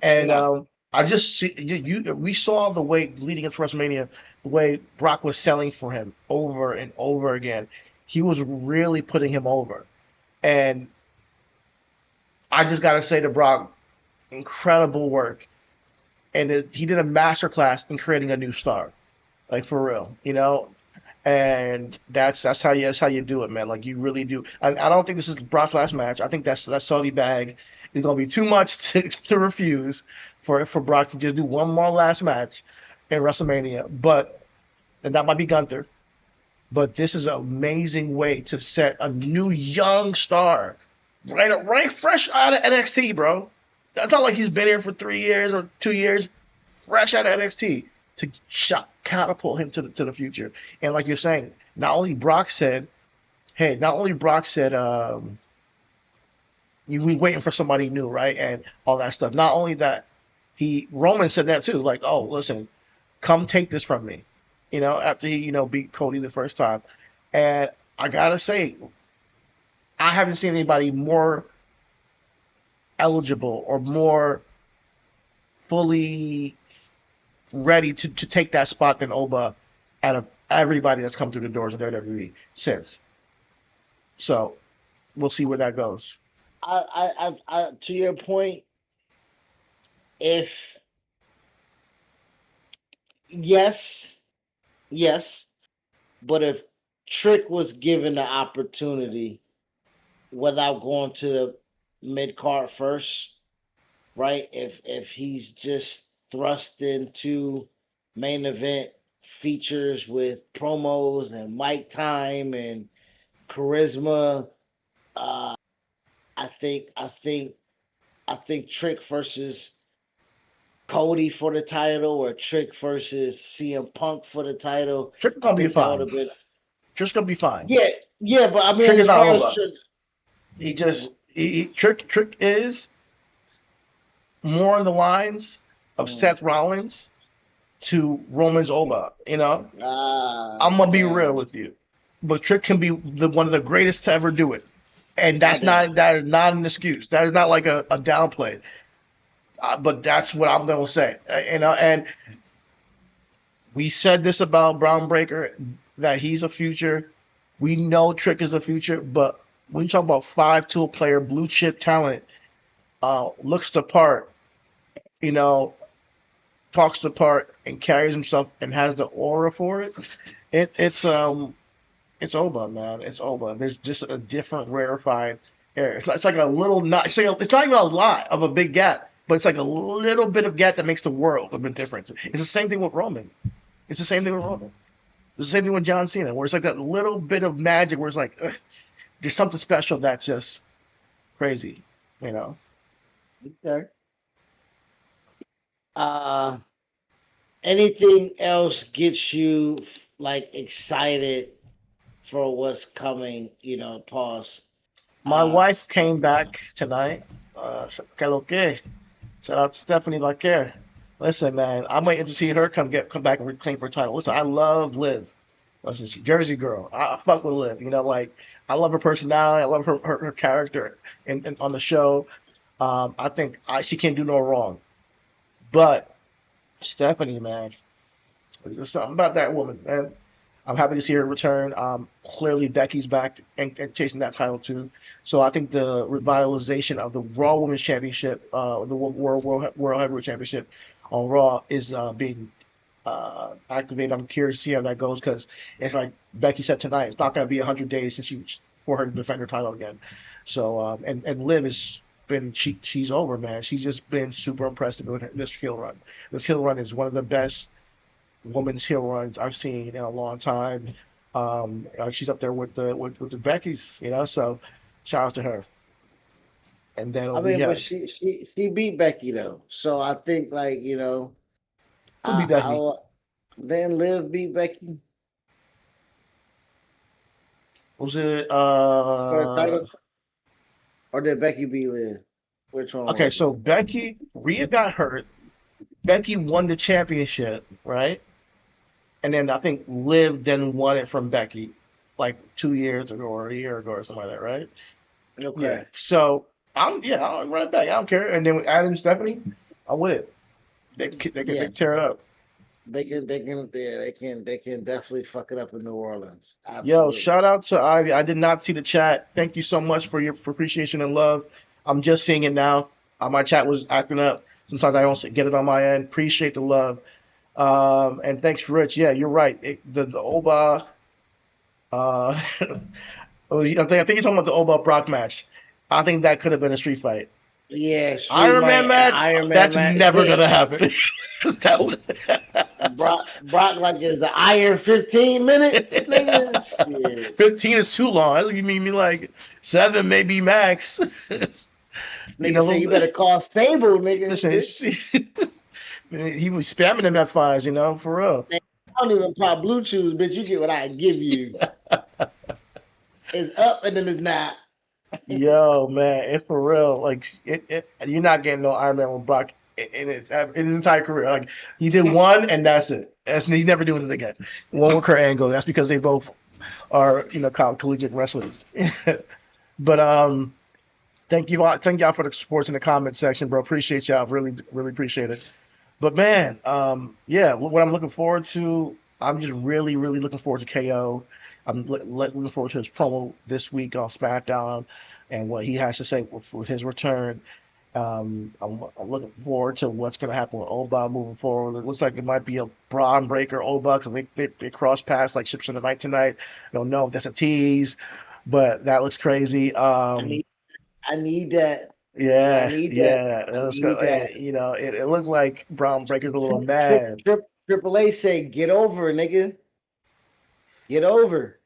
and no. I just see we saw the way leading up to WrestleMania, the way Brock was selling for him over and over again. He was really putting him over, and I just got to say to Brock, incredible work, and he did a masterclass in creating a new star, like for real, you know. And that's how you do it, man. Like you really do. I don't think this is Brock's last match. I think that Saudi bag is gonna be too much to refuse for Brock to just do one more last match in WrestleMania. But and that might be Gunther. But this is an amazing way to set a new young star, right fresh out of NXT, bro. It's not like he's been here for 3 years or 2 years, fresh out of NXT to catapult him to the future. And like you're saying, not only Brock said, you we waiting for somebody new, right? And all that stuff. Not only that, he Roman said that too. Like, oh, listen, come take this from me. after he, beat Cody the first time. And I gotta say, I haven't seen anybody more eligible or more fully ready to take that spot than Oba out of everybody that's come through the doors of WWE since. So we'll see where that goes. To your point, if yes, but if Trick was given the opportunity without going to the mid card first, right? If he's just thrust into main event features with promos and mic time and charisma, I think Trick versus Cody for the title or Trick versus CM Punk for the title. Trick I gonna be think that would fine. have been Trick's gonna be fine. yeah, but I mean Trick is as not far as over. Trick is more on the lines of Seth Rollins to Roman's Oba. I'm gonna be real with you, but Trick can be one of the greatest to ever do it, and that is not an excuse. That is not like a downplay. But that's what I'm gonna say. And we said this about Brown Breaker that he's a future. We know Trick is the future, but when you talk about 5-tool player, blue chip talent, looks the part, talks the part, and carries himself and has the aura for it. It's Oba, man. It's Oba. There's just a different rarefied air. It's like a little not. It's not even a lot of a big gap, but it's like a little bit of gap that makes the world of a difference. It's the same thing with Roman. It's the same thing with Roman. It's the same thing with John Cena, where it's like that little bit of magic, where it's like there's something special that's just crazy, Okay. Anything else gets you like excited for what's coming? Pause. My wife came back tonight. Que lo que? Shout out to Stephanie Laquer. Listen, man, I'm waiting to see her come back and reclaim her title. Listen, I love Liv. Listen, she's a Jersey girl. I fuck with Liv. Like I love her personality. I love her character and on the show. I think she can't do no wrong. But Stephanie, man, there's something about that woman, man. I'm happy to see her return. Clearly, Becky's back and chasing that title too. So I think the revitalization of the Raw Women's Championship, the World Heavyweight Championship on Raw is being activated. I'm curious to see how that goes because it's like Becky said tonight. It's not going to be 100 days for her to defend her title again. So and Liv has been she's over, man. She's just been super impressive with this heel run. This heel run is one of the best women's heel runs I've seen in a long time. She's up there with the Beckys, so shout out to her. And then but she beat Becky though, so I think who beat Becky? Then Liv beat Becky. Was it for the title, or did Becky beat Liv? Which one? Okay, so Rhea got hurt. Becky won the championship, right? And then I think Liv then won it from Becky, like 2 years ago or a year ago or something like that, right? Okay. Yeah. So I'll run it back. I don't care. And then with Adam and Stephanie, I'm with it. They can tear it up. They can definitely fuck it up in New Orleans. Absolutely. Yo, shout out to Ivy. I did not see the chat. Thank you so much for your appreciation and love. I'm just seeing it now. My chat was acting up. Sometimes I don't get it on my end. Appreciate the love. And thanks, Rich. Yeah, you're right. The Oba. I think you're talking about the Oba Brock match. I think that could have been a street fight. Yeah, Iron Man match. That's never gonna happen. Brock like is the Iron 15 minutes, nigga. Shit. 15 is too long. You mean like 7, maybe max. Nigga say you better call Sable, nigga. Listen, he was spamming them at fives, for real. Man, I don't even pop blue chews, bitch. You get what I give you. It's up and then it's not. Yo, man, it's for real. Like, you're not getting no Iron Man with Brock in his entire career. Like, he did one and that's it. He's never doing it again. Won't with Kurt Angle. That's because they both are, collegiate wrestlers. But thank y'all for the support in the comment section, bro. Appreciate y'all. Really, really appreciate it. But man, yeah, what I'm looking forward to, I'm just really, really looking forward to KO. I'm looking forward to his promo this week on SmackDown and what he has to say with his return. I'm looking forward to what's going to happen with Oba moving forward. It looks like it might be a Braun Breaker Oba because they cross paths like ships in the night tonight. I don't know if that's a tease, but that looks crazy. I need, I need that. I Yeah, need that. yeah. I Let's go. need that. It looked like Braun Breaker's a little mad. Triple A say, get over, nigga. Get over.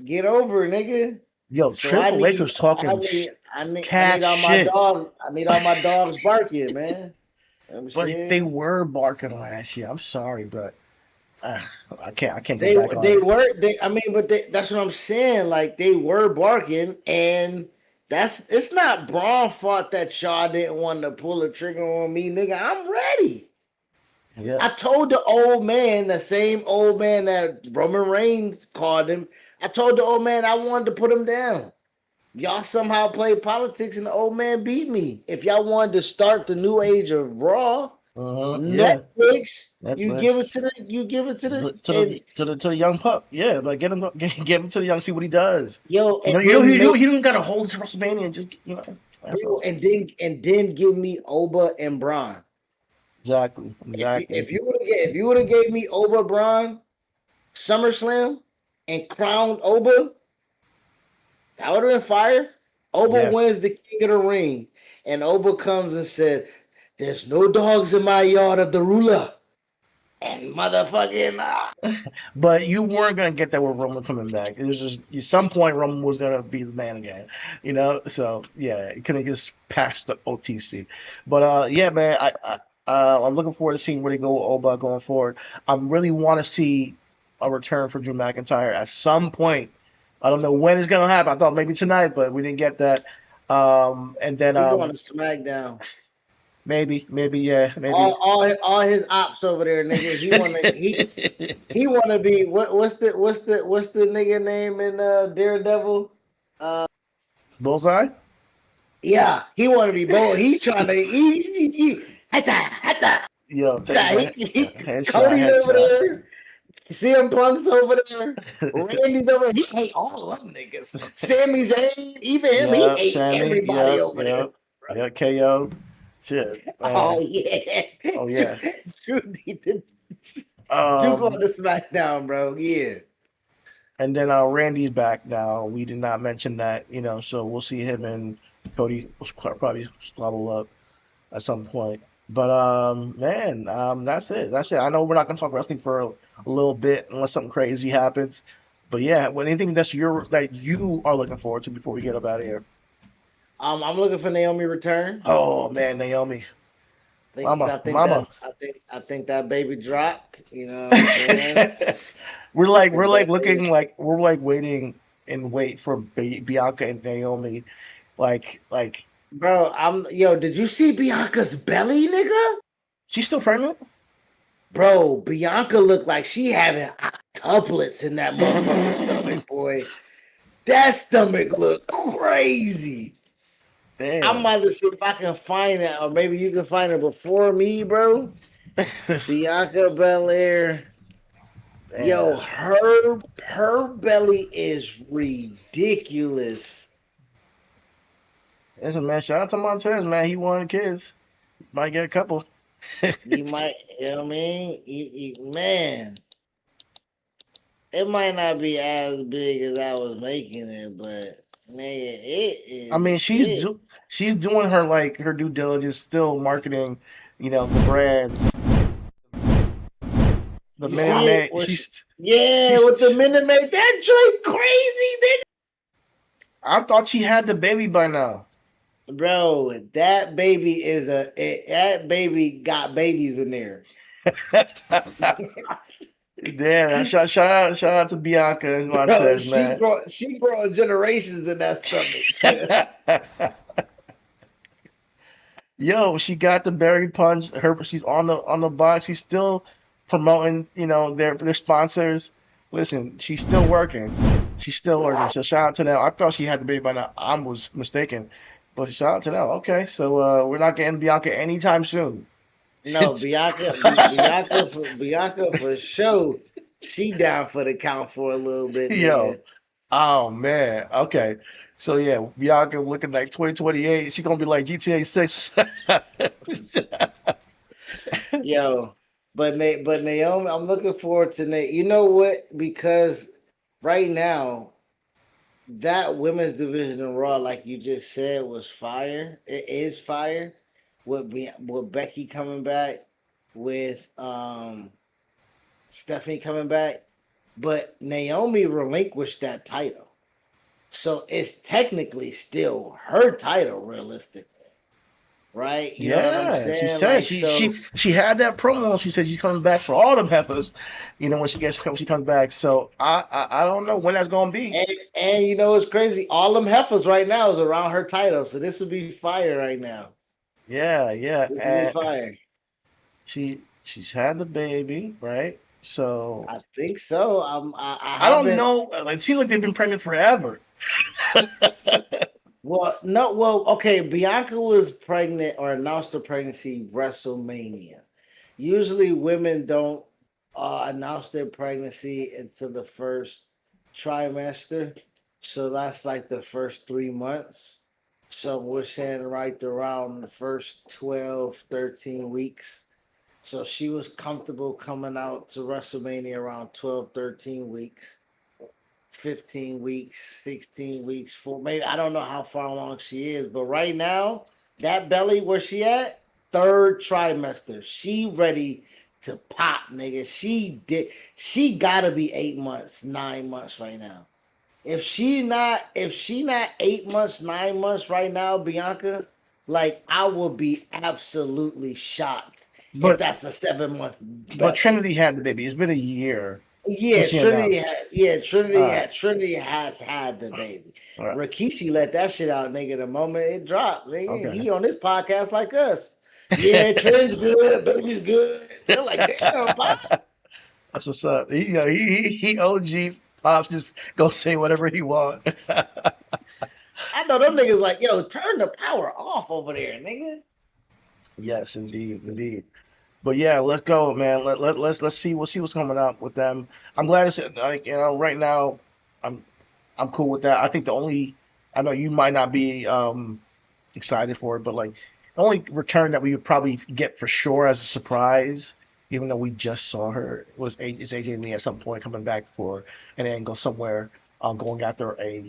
Get over, nigga. Yo, So I Triple H need, was I talking need, I cat need all my shit, dogs. I need all my dogs barking, man. You know what I'm but they saying? were barking on that shit. I'm sorry, but uh, I can't go They back on they it. were they. I mean, but that's what I'm saying. Like they were barking, and it's not Braun fault that y'all didn't want to pull the trigger on me, nigga. I'm ready. Yeah. I told the old man, the same old man that Roman Reigns called him. I told the old man I wanted to put him down. Y'all somehow played politics, and the old man beat me. If y'all wanted to start the new age of Raw, Yeah. Netflix, you give it Netflix to the, you give it to the, to and the young pup. Yeah, but give him to the young, see what he does. yo, You know, and then make he don't got to hold to WrestleMania and just that's all. and then give me Oba and Braun. Exactly. If you would have gave me Oba Braun SummerSlam and crowned Oba, that would have been fire. Oba Yeah. wins the King of the Ring, and Oba comes and said, "There's no dogs in my yard of the ruler." And motherfucking But you weren't gonna get that with Roman coming back. It was just at some point Roman was gonna be the man again, So yeah, you couldn't just pass the OTC. But yeah, man, I'm looking forward to seeing where they go with Oba going forward. I really want to see a return for Drew McIntyre at some point. I don't know when it's gonna happen. I thought maybe tonight, but we didn't get that. And then he going to SmackDown. maybe yeah, maybe. All his ops over there, nigga. He wanna be what's the nigga name in Daredevil? Bullseye. Yeah, he wanna be bold. He trying to hata. Yo, take my headshot, Cody's over headshot. there. CM Punk's over there. Randy's over there. He hate all of them niggas. Sami Zayn, even him, he Yep, hate Sammy. everybody Yep, over there. yep. Yeah, KO. Shit, Oh man. yeah. Oh yeah. Drew going Um, to SmackDown, bro. Yeah. and then Randy's back now. We did not mention that, so we'll see him and Cody probably squabble up at some point. But man, that's it. That's it. I know we're not gonna talk wrestling for a little bit unless something crazy happens. But yeah, anything that you are looking forward to before we get up out of here. I'm looking for Naomi return. Oh man, Naomi, mama, mama. I think that baby dropped. You know what I'm saying? I We're think like that baby, looking like we're like waiting and wait for Bianca and Naomi, like bro. Did you see Bianca's belly, nigga? she's still pregnant. Bro, Bianca looked like she having octuplets in that motherfucking stomach, boy. That stomach looked crazy. I Damn. might have see if I can find it, or maybe you can find it before me, bro. Bianca Belair. Yo, her belly is ridiculous. Listen, man, shout out to Montez, man. He wanted kids. Might get a couple. You might, you know what I mean? Man, it might not be as big as I was making it, but man, it is. I mean, she's doing her due diligence, still marketing, the brands. The You Minute see Maid, it? With she's. the Minute Maid, that joint crazy, nigga. I thought she had the baby by now. Bro, that baby that baby got babies in there. Damn, shout out to Bianca and Bro, Montez, man. she brought generations in that stomach. Yo, she got the berry punch. She's on the box. She's still promoting, their sponsors. Listen, she's still working. She's still working. So shout out to them. I thought she had the baby by now. I was mistaken. But shout out to them. Okay, so we're not getting Bianca anytime soon. No, Bianca for sure. She down for the count for a little bit, Yo, nigga. oh man. Okay. So yeah, Bianca looking like 2028. She gonna be like GTA 6. Yo, but Naomi, I'm looking forward to Nate. You know what? Because right now, that women's division in Raw, like you just said, was fire. It is fire. With Becky coming back, with Stephanie coming back, but Naomi relinquished that title, so it's technically still her title, realistically, right? You know what I'm Yeah, she saying? said Like, she had that promo. She said she's coming back for all them heifers, when she comes back. So I don't know when that's gonna be. and you know it's crazy. All them heifers right now is around her title, so this would be fire right now. Yeah, yeah, This would be and fire. she's had the baby, right? So I think so. I I don't haven't. know. It seems like they've been pregnant forever. Well, no. Well, okay. Bianca was pregnant or announced her pregnancy WrestleMania. Usually, women don't announce their pregnancy until the first trimester. So that's like the first 3 months. So we're saying right around the first 12, 13 weeks. So she was comfortable coming out to WrestleMania around 12, 13 weeks. 15 weeks, 16 weeks, for maybe I don't know how far along she is, but right now, that belly where she at, third trimester. She ready to pop, nigga. She gotta be 8 months, 9 months right now. If she not 8 months, 9 months right now, Bianca, like I will be absolutely shocked if But that's a 7 month but belly. Trinity had the baby. It's been a year since Yeah, she announced. All right, Trinity has had the baby. all right, Rikishi let that shit out, nigga, the moment it dropped. Nigga. okay. He on this podcast like us. Yeah, Trinity's good, baby's good. They're like, damn, pop. That's what's up. He OG pops just go say whatever he want. I know them niggas like, yo, turn the power off over there, nigga. Yes, indeed, indeed. But yeah, let's go, man. Let's see. We'll see what's coming up with them. I'm glad it's like right now. I'm I'm cool with that. I think the only I know you might not be excited for it, but like the only return that we would probably get for sure as a surprise, even though we just saw her, is AJ Lee at some point coming back for an angle somewhere, going after a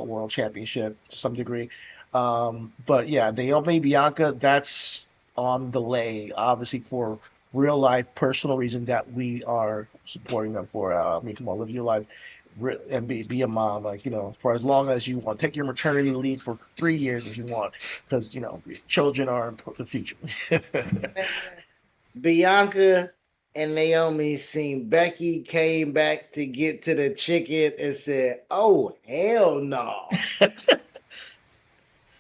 world championship to some degree. But yeah, Naomi Bianca, that's on delay, obviously for real life personal reason that we are supporting them for. I mean, come on, live your life and be a mom, like for as long as you want. Take your maternity leave for 3 years if you want, because children are the future. Bianca and Naomi seen Becky came back to get to the chicken and said, oh, hell no.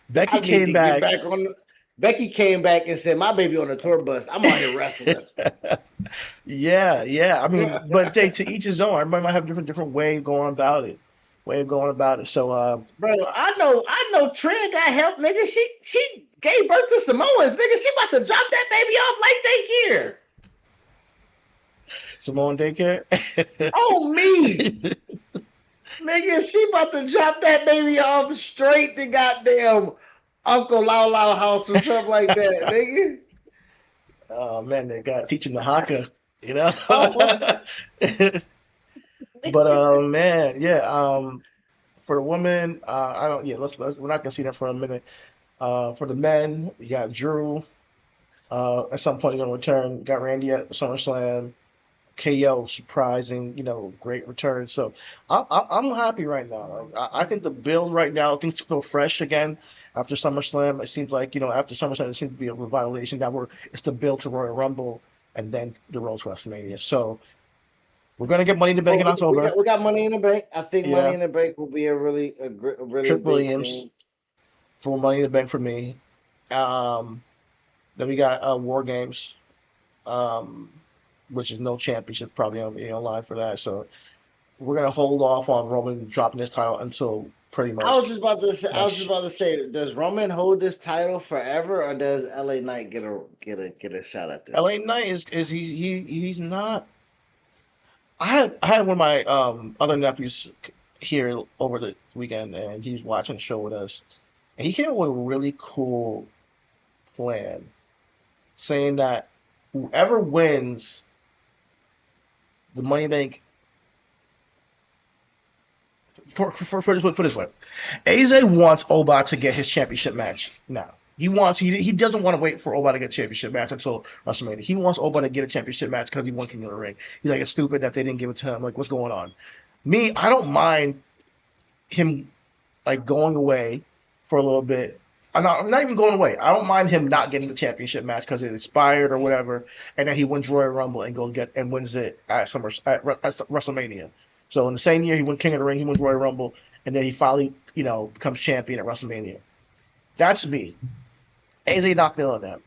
Becky I need came to get back. back on. Becky came back and said, "My baby on a tour bus. I'm out here wrestling." Yeah, yeah. I mean, but to each his own. Everybody might have different way of going about it. Way of going about it. So, Bro, I know. Trent got help, nigga. She gave birth to Samoans, nigga. She about to drop that baby off like daycare. Simone daycare. Oh me, nigga. She about to drop that baby off straight to goddamn Uncle Lau Lau house or something like that, nigga. Oh man, they got teaching the haka, you know. Oh, But man, yeah. For the women, I don't. Yeah, let's. We're not gonna see that for a minute. For the men, you got Drew. At some point, you're gonna return. Got Randy at SummerSlam. KO, surprising, great return. So I'm happy right now. Like, I think the build right now, things feel fresh again after SummerSlam. It seems like after SummerSlam, it seems to be a revitalization. It's the build to Royal Rumble and then the road to WrestleMania. So we're gonna get Money in the Bank well, in we October. got we got Money in the Bank. I think Money Yeah, in the Bank will be a really Trick big Williams thing. for Money in the Bank for me. Then we got War Games, um, which is no championship probably on line for that. So we're gonna hold off on Roman dropping his title until pretty I was much just about to say. I was just next. about to say. Does Roman hold this title forever, or does LA Knight get a shot at LA this? Knight is he's not. I had one of my other nephews here over the weekend, and he was watching the show with us, and he came up with a really cool plan, saying that whoever wins the Money in the Bank put it this way, AZ wants Oba to get his championship match now. He doesn't want to wait for Oba to get a championship match until WrestleMania. He wants Oba to get a championship match because he won King of the Ring. He's like, it's stupid that they didn't give it to him. Like, what's going on? Me, I don't mind him like going away for a little bit. I'm not even going away. I don't mind him not getting the championship match because it expired or whatever, and then he wins Royal Rumble and wins it at WrestleMania. So in the same year he won King of the Ring, he wins Royal Rumble, and then he finally becomes champion at WrestleMania. That's me. AZ not feeling that.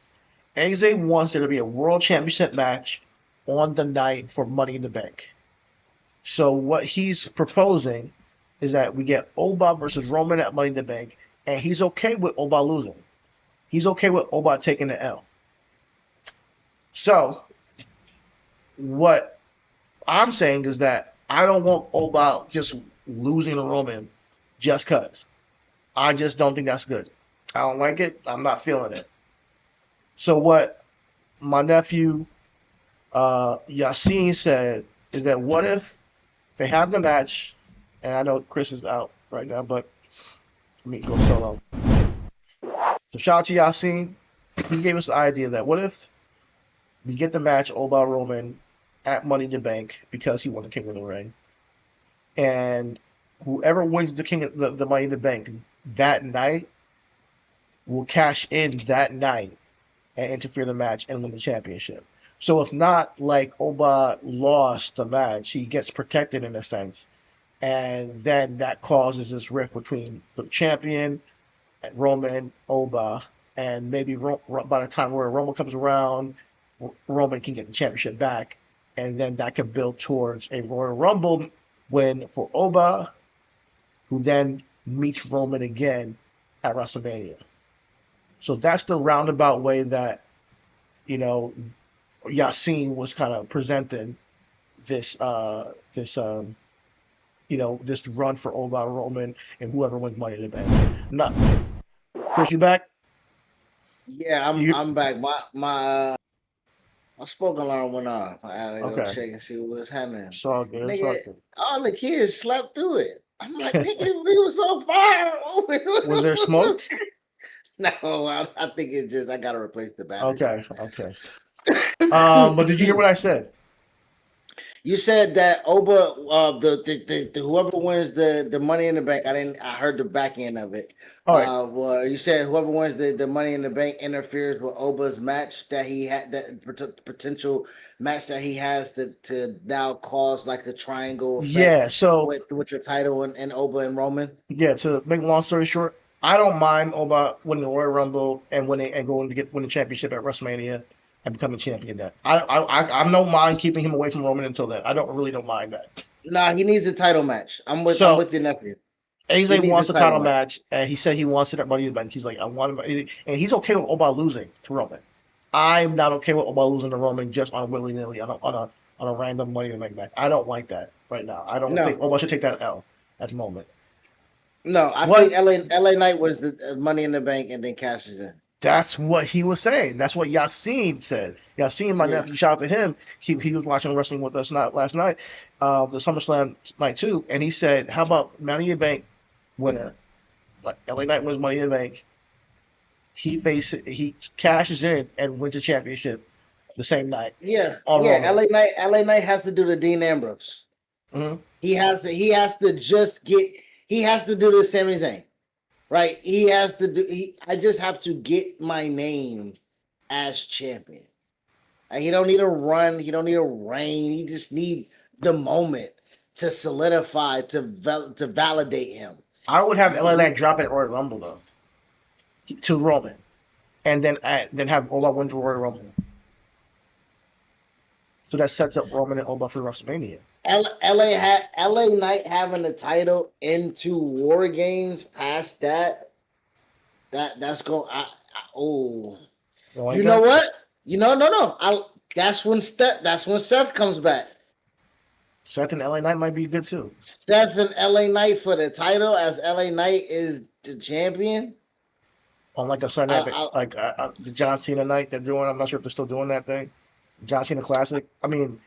AZ wants there to be a World Championship match on the night for Money in the Bank. So what he's proposing is that we get Oba versus Roman at Money in the Bank, and he's okay with Oba losing. He's okay with Oba taking the L. So what I'm saying is that I don't want Oba just losing to Roman just cause. I just don't think that's good. I don't like it. I'm not feeling it. So what my nephew Yassine said is that what if they have the match, and I know Chris is out right now, but let me go solo. So shout out to Yassine. He gave us the idea that what if we get the match Oba Roman at Money in the Bank because he won the King of the Ring, and whoever wins the Money in the Bank that night will cash in that night and interfere the match and win the championship. So it's not like Oba lost the match; he gets protected in a sense, and then that causes this rift between the champion, Roman, Oba, and maybe by the time Royal Rumble comes around, Roman can get the championship back, and then that can build towards a Royal Rumble win for Oba, who then meets Roman again at WrestleMania. So that's the roundabout way that you know Yassine was kind of presenting this run for Oba Roman and whoever wins Money in the Bank. Not Chris, you back? Yeah, You I'm back. My spoken alarm went off. I had to go okay? check and see what was happening. It's all good. It's all Nigga, good. all the kids slept through it. I'm like, nigga, we was so far. Was there smoke? No, I think it's just I gotta replace the battery. Okay, okay. But did you hear what I said? You said that Oba, the whoever wins the Money in the Bank. I didn't. I heard the back end of it. All right. Well, you said whoever wins the Money in the Bank interferes with Oba's match that he had, that potential match that he has to now cause like a triangle effect Yeah. So with your title and Oba and Roman. yeah. To make a long story short, I don't mind Oba winning the Royal Rumble and winning and going to win the championship at WrestleMania and becoming champion. Then I don't mind keeping him away from Roman until then. I don't mind that. Nah, he needs a title match. I'm So with your nephew. He AZ needs a wants a title title match. match, and he said he wants it at Money in the Bank. He's like, I want him, and he's okay with Oba losing to Roman. I'm not okay with Oba losing to Roman just on willy nilly on a random Money in the Bank match. I don't like that right now. I don't think No, Oba should take that L at the moment. no, I think What? LA Knight was the Money in the Bank and then cashes in. That's what he was saying. That's what Yassine said. Yassine, my Yeah. nephew, shout out to him. He was watching wrestling with us not last night, the SummerSlam night too, and he said, "How about Money in the Bank winner? Like LA Knight wins Money in the Bank. He cashes in and wins a championship the same night Yeah, on yeah. Roman." LA Knight has to do the Dean Ambrose. Hmm. He has to just get he has to do the Sami Zayn. Right? He has to do I just have to get my name as champion. He don't need a run, he don't need a reign. He just need the moment to solidify to validate him. I would have LA He- Knight drop it at Royal Rumble though to Roman. and then have Oba win the Royal Rumble. So that sets up Roman and Oba for WrestleMania. LA Knight having the title into War Games past that's going. Oh, you know what? No. That's when Seth comes back. Seth and LA Knight might be good too. Seth and LA Knight for the title, as LA Knight is the champion. On like a Sunday night, like the John Cena night they're doing. I'm not sure if they're still doing that thing. John Cena Classic. I mean,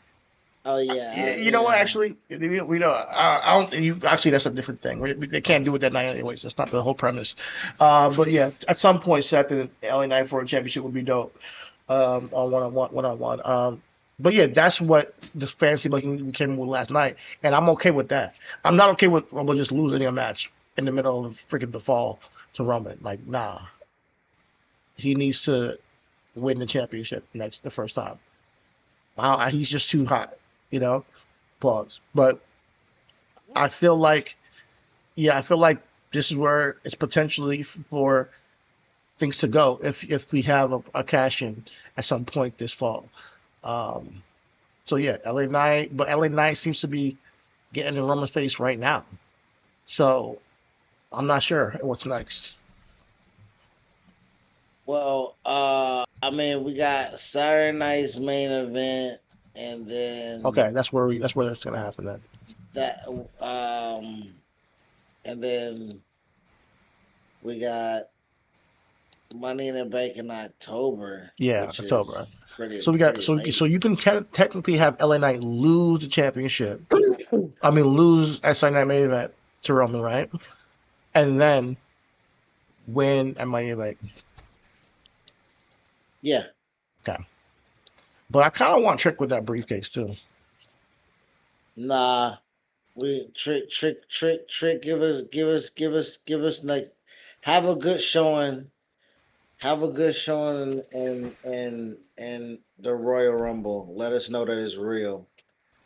oh yeah. You know what? Actually, we know. I don't. You actually, that's a different thing. They can't do it that night anyways. That's not the whole premise. But yeah, at some point, Seth and LA Knight for a championship would be dope. On one-on-one. But yeah, that's what the fantasy booking came with last night, and I'm okay with that. I'm not okay with Rumble just losing a match in the middle of freaking the fall to Roman. Like, nah, he needs to win the championship next the first time. Wow, he's just too hot, you know. Pause. But I feel like, yeah, I feel like this is where it's potentially for things to go if we have a cash in at some point this fall. Um, so yeah, LA Knight, but LA Knight seems to be getting in Roman's face right now. So I'm not sure what's next. Well, I mean, we got Saturday night's main event, and then Okay, that's where it's gonna happen then. that, and then we got Money in the Bank in October, Yeah, which October. is pretty So we got pretty so late. so you can technically have LA Knight lose the championship. I mean lose at Sunday Night Main Event to Roman, right? And then win at Money in the Bank. Yeah, Okay. But I kind of want Trick with that briefcase too. nah, we trick. Give us like have a good showing. Have a good showing in the Royal Rumble. Let us know that it's real.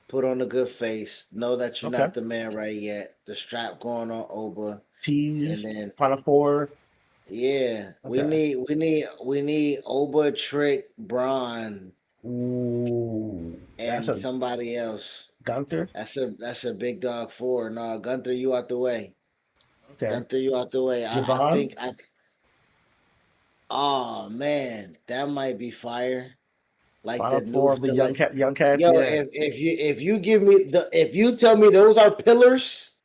Put on a good face. Know that you're Okay. not the man right yet. The strap going on Oba, and Tease, then Final Four. yeah, Okay. we need Oba, Trick, Braun, Ooh, that's and a somebody else. Gunther. That's a big dog four. No, Gunther, you out the way. Okay. Gunther, you out the way. I Javon. think I. Oh man, that might be fire. Like Final the new Four of the the like young cats. yo, Yeah. if you give me if you tell me those are pillars,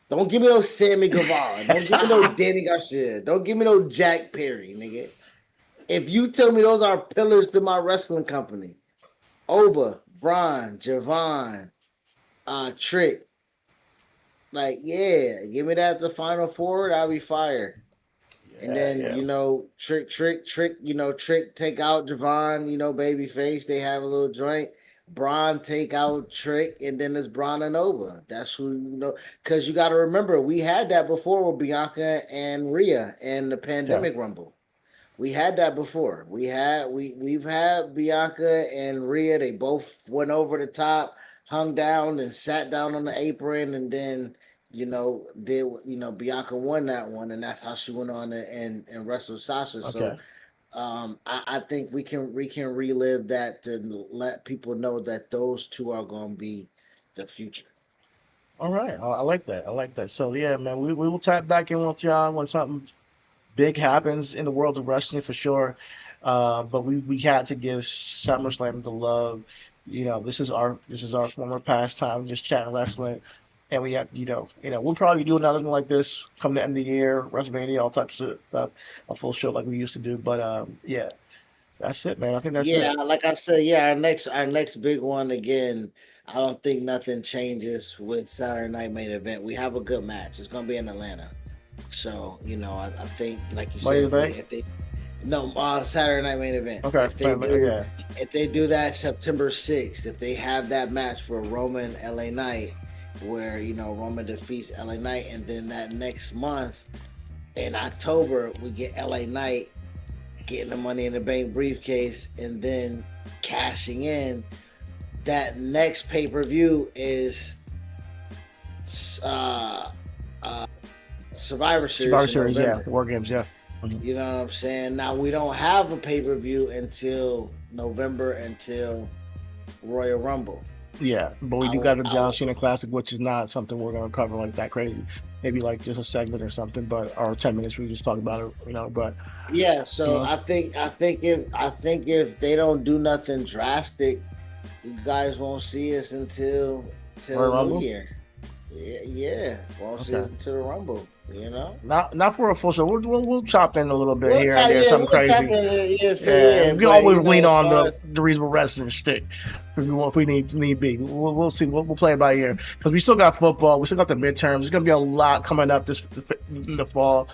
don't give me no Sammy Guevara, don't give me no Danny Garcia, don't give me no Jack Perry, nigga. If you tell me those are pillars to my wrestling company, Oba, Braun, Javon, Trick, like yeah, give me that the final four, that'll be fire. And Yeah. then Yeah. Trick, Trick take out Javon, babyface. They have a little joint. Braun take out Trick, and then it's Braun and Nova. That's who because you got to remember we had that before with Bianca and Rhea and the Yeah. Pandemic Rumble. We had that before. We've had Bianca and Rhea. They both went over the top, hung down, and sat down on the apron, and then Bianca won that one, and that's how she went on and wrestled Sasha. So Okay. I think we can relive that to let people know that those two are going to be the future. All right. I like that. I like that. So yeah, man, we will tap back in with y'all when something big happens in the world of wrestling for sure. But we had to give SummerSlam the love. This is our former pastime, just chatting wrestling, and we have we'll probably do another one like this come the end of the year, WrestleMania, all types of stuff, a full show like we used to do. But yeah, that's it, man. I think that's Yeah, it. like I said, yeah, our next big one again. I don't think nothing changes with Saturday Night Main Event. We have a good match. It's gonna be in Atlanta, so I think like you Money said, in the Bank. if they no Saturday Night Main Event, Okay, yeah. if they do that September 6th, if they have that match for Roman LA Knight, where Roman defeats LA Knight, and then that next month in October we get LA Knight getting the Money in the Bank briefcase, and then cashing in. That next pay per view is uh, uh, Survivor Series Survivor in Series, yeah, November. War Games, yeah. You know what I'm saying? Now we don't have a pay-per-view until November, until Royal Rumble. Yeah, but we do got the John Cena Classic, which is not something we're gonna cover like that crazy. Maybe like just a segment or something, but or 10 minutes we just talk about it, you know. But yeah, so I think if they don't do nothing drastic, you guys won't see us until New Year. Yeah, won't see us until the Rumble. You know, not for a full show. We'll chop in a little bit here and there, something crazy. We always lean on the reasonable wrestling shtick if we need be. We'll see. We'll play it by ear because we still got football. We still got the midterms. There's gonna be a lot coming up in the fall.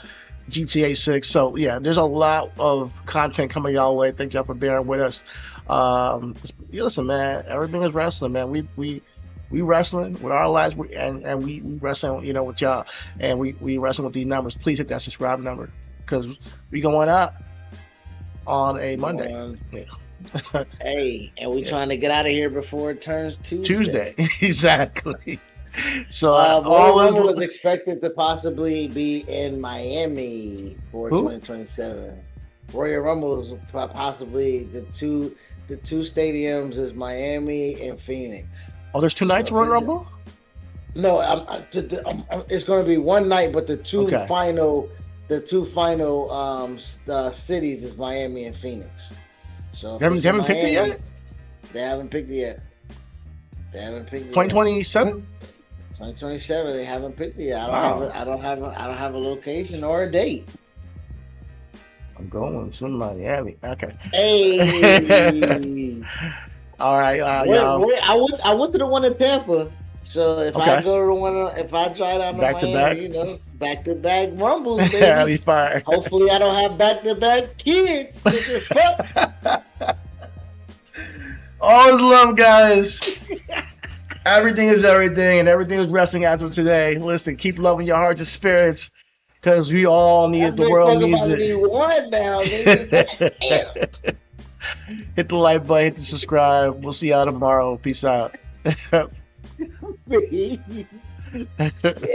GTA 6. So yeah, there's a lot of content coming y'all way. Thank y'all for bearing with us. Listen, man, everything is wrestling, man. We wrestling with our lives, and we wrestling, you know, with y'all, and we wrestling with these numbers. Please hit that subscribe number because we going up on a Monday. Hey, and we trying to get out of here before it turns Tuesday. Exactly. So Royal Rumble was expected to possibly be in Miami for 2027. Royal Rumble is possibly the two stadiums is Miami and Phoenix. Oh, there's 2 nights Royal Rumble? No, it's going to be one night, but the two final cities is Miami and Phoenix. So they haven't picked it yet. They haven't picked it yet. 2027. 2027. They haven't picked it yet. I don't have a location or a date. I'm going to Miami. Okay. Hey. All right, I went to the one in Tampa. So if I go to the one, if I try down to Miami, you know, back-to-back Rumbles, baby. That'll be fine. Hopefully, I don't have back-to-back kids. Always love, guys. Everything is everything, and everything is wrestling as of today. Listen, keep loving your hearts and spirits, because we all need it. The world needs it. One now, hit the like button, hit the subscribe. We'll see y'all tomorrow. Peace out.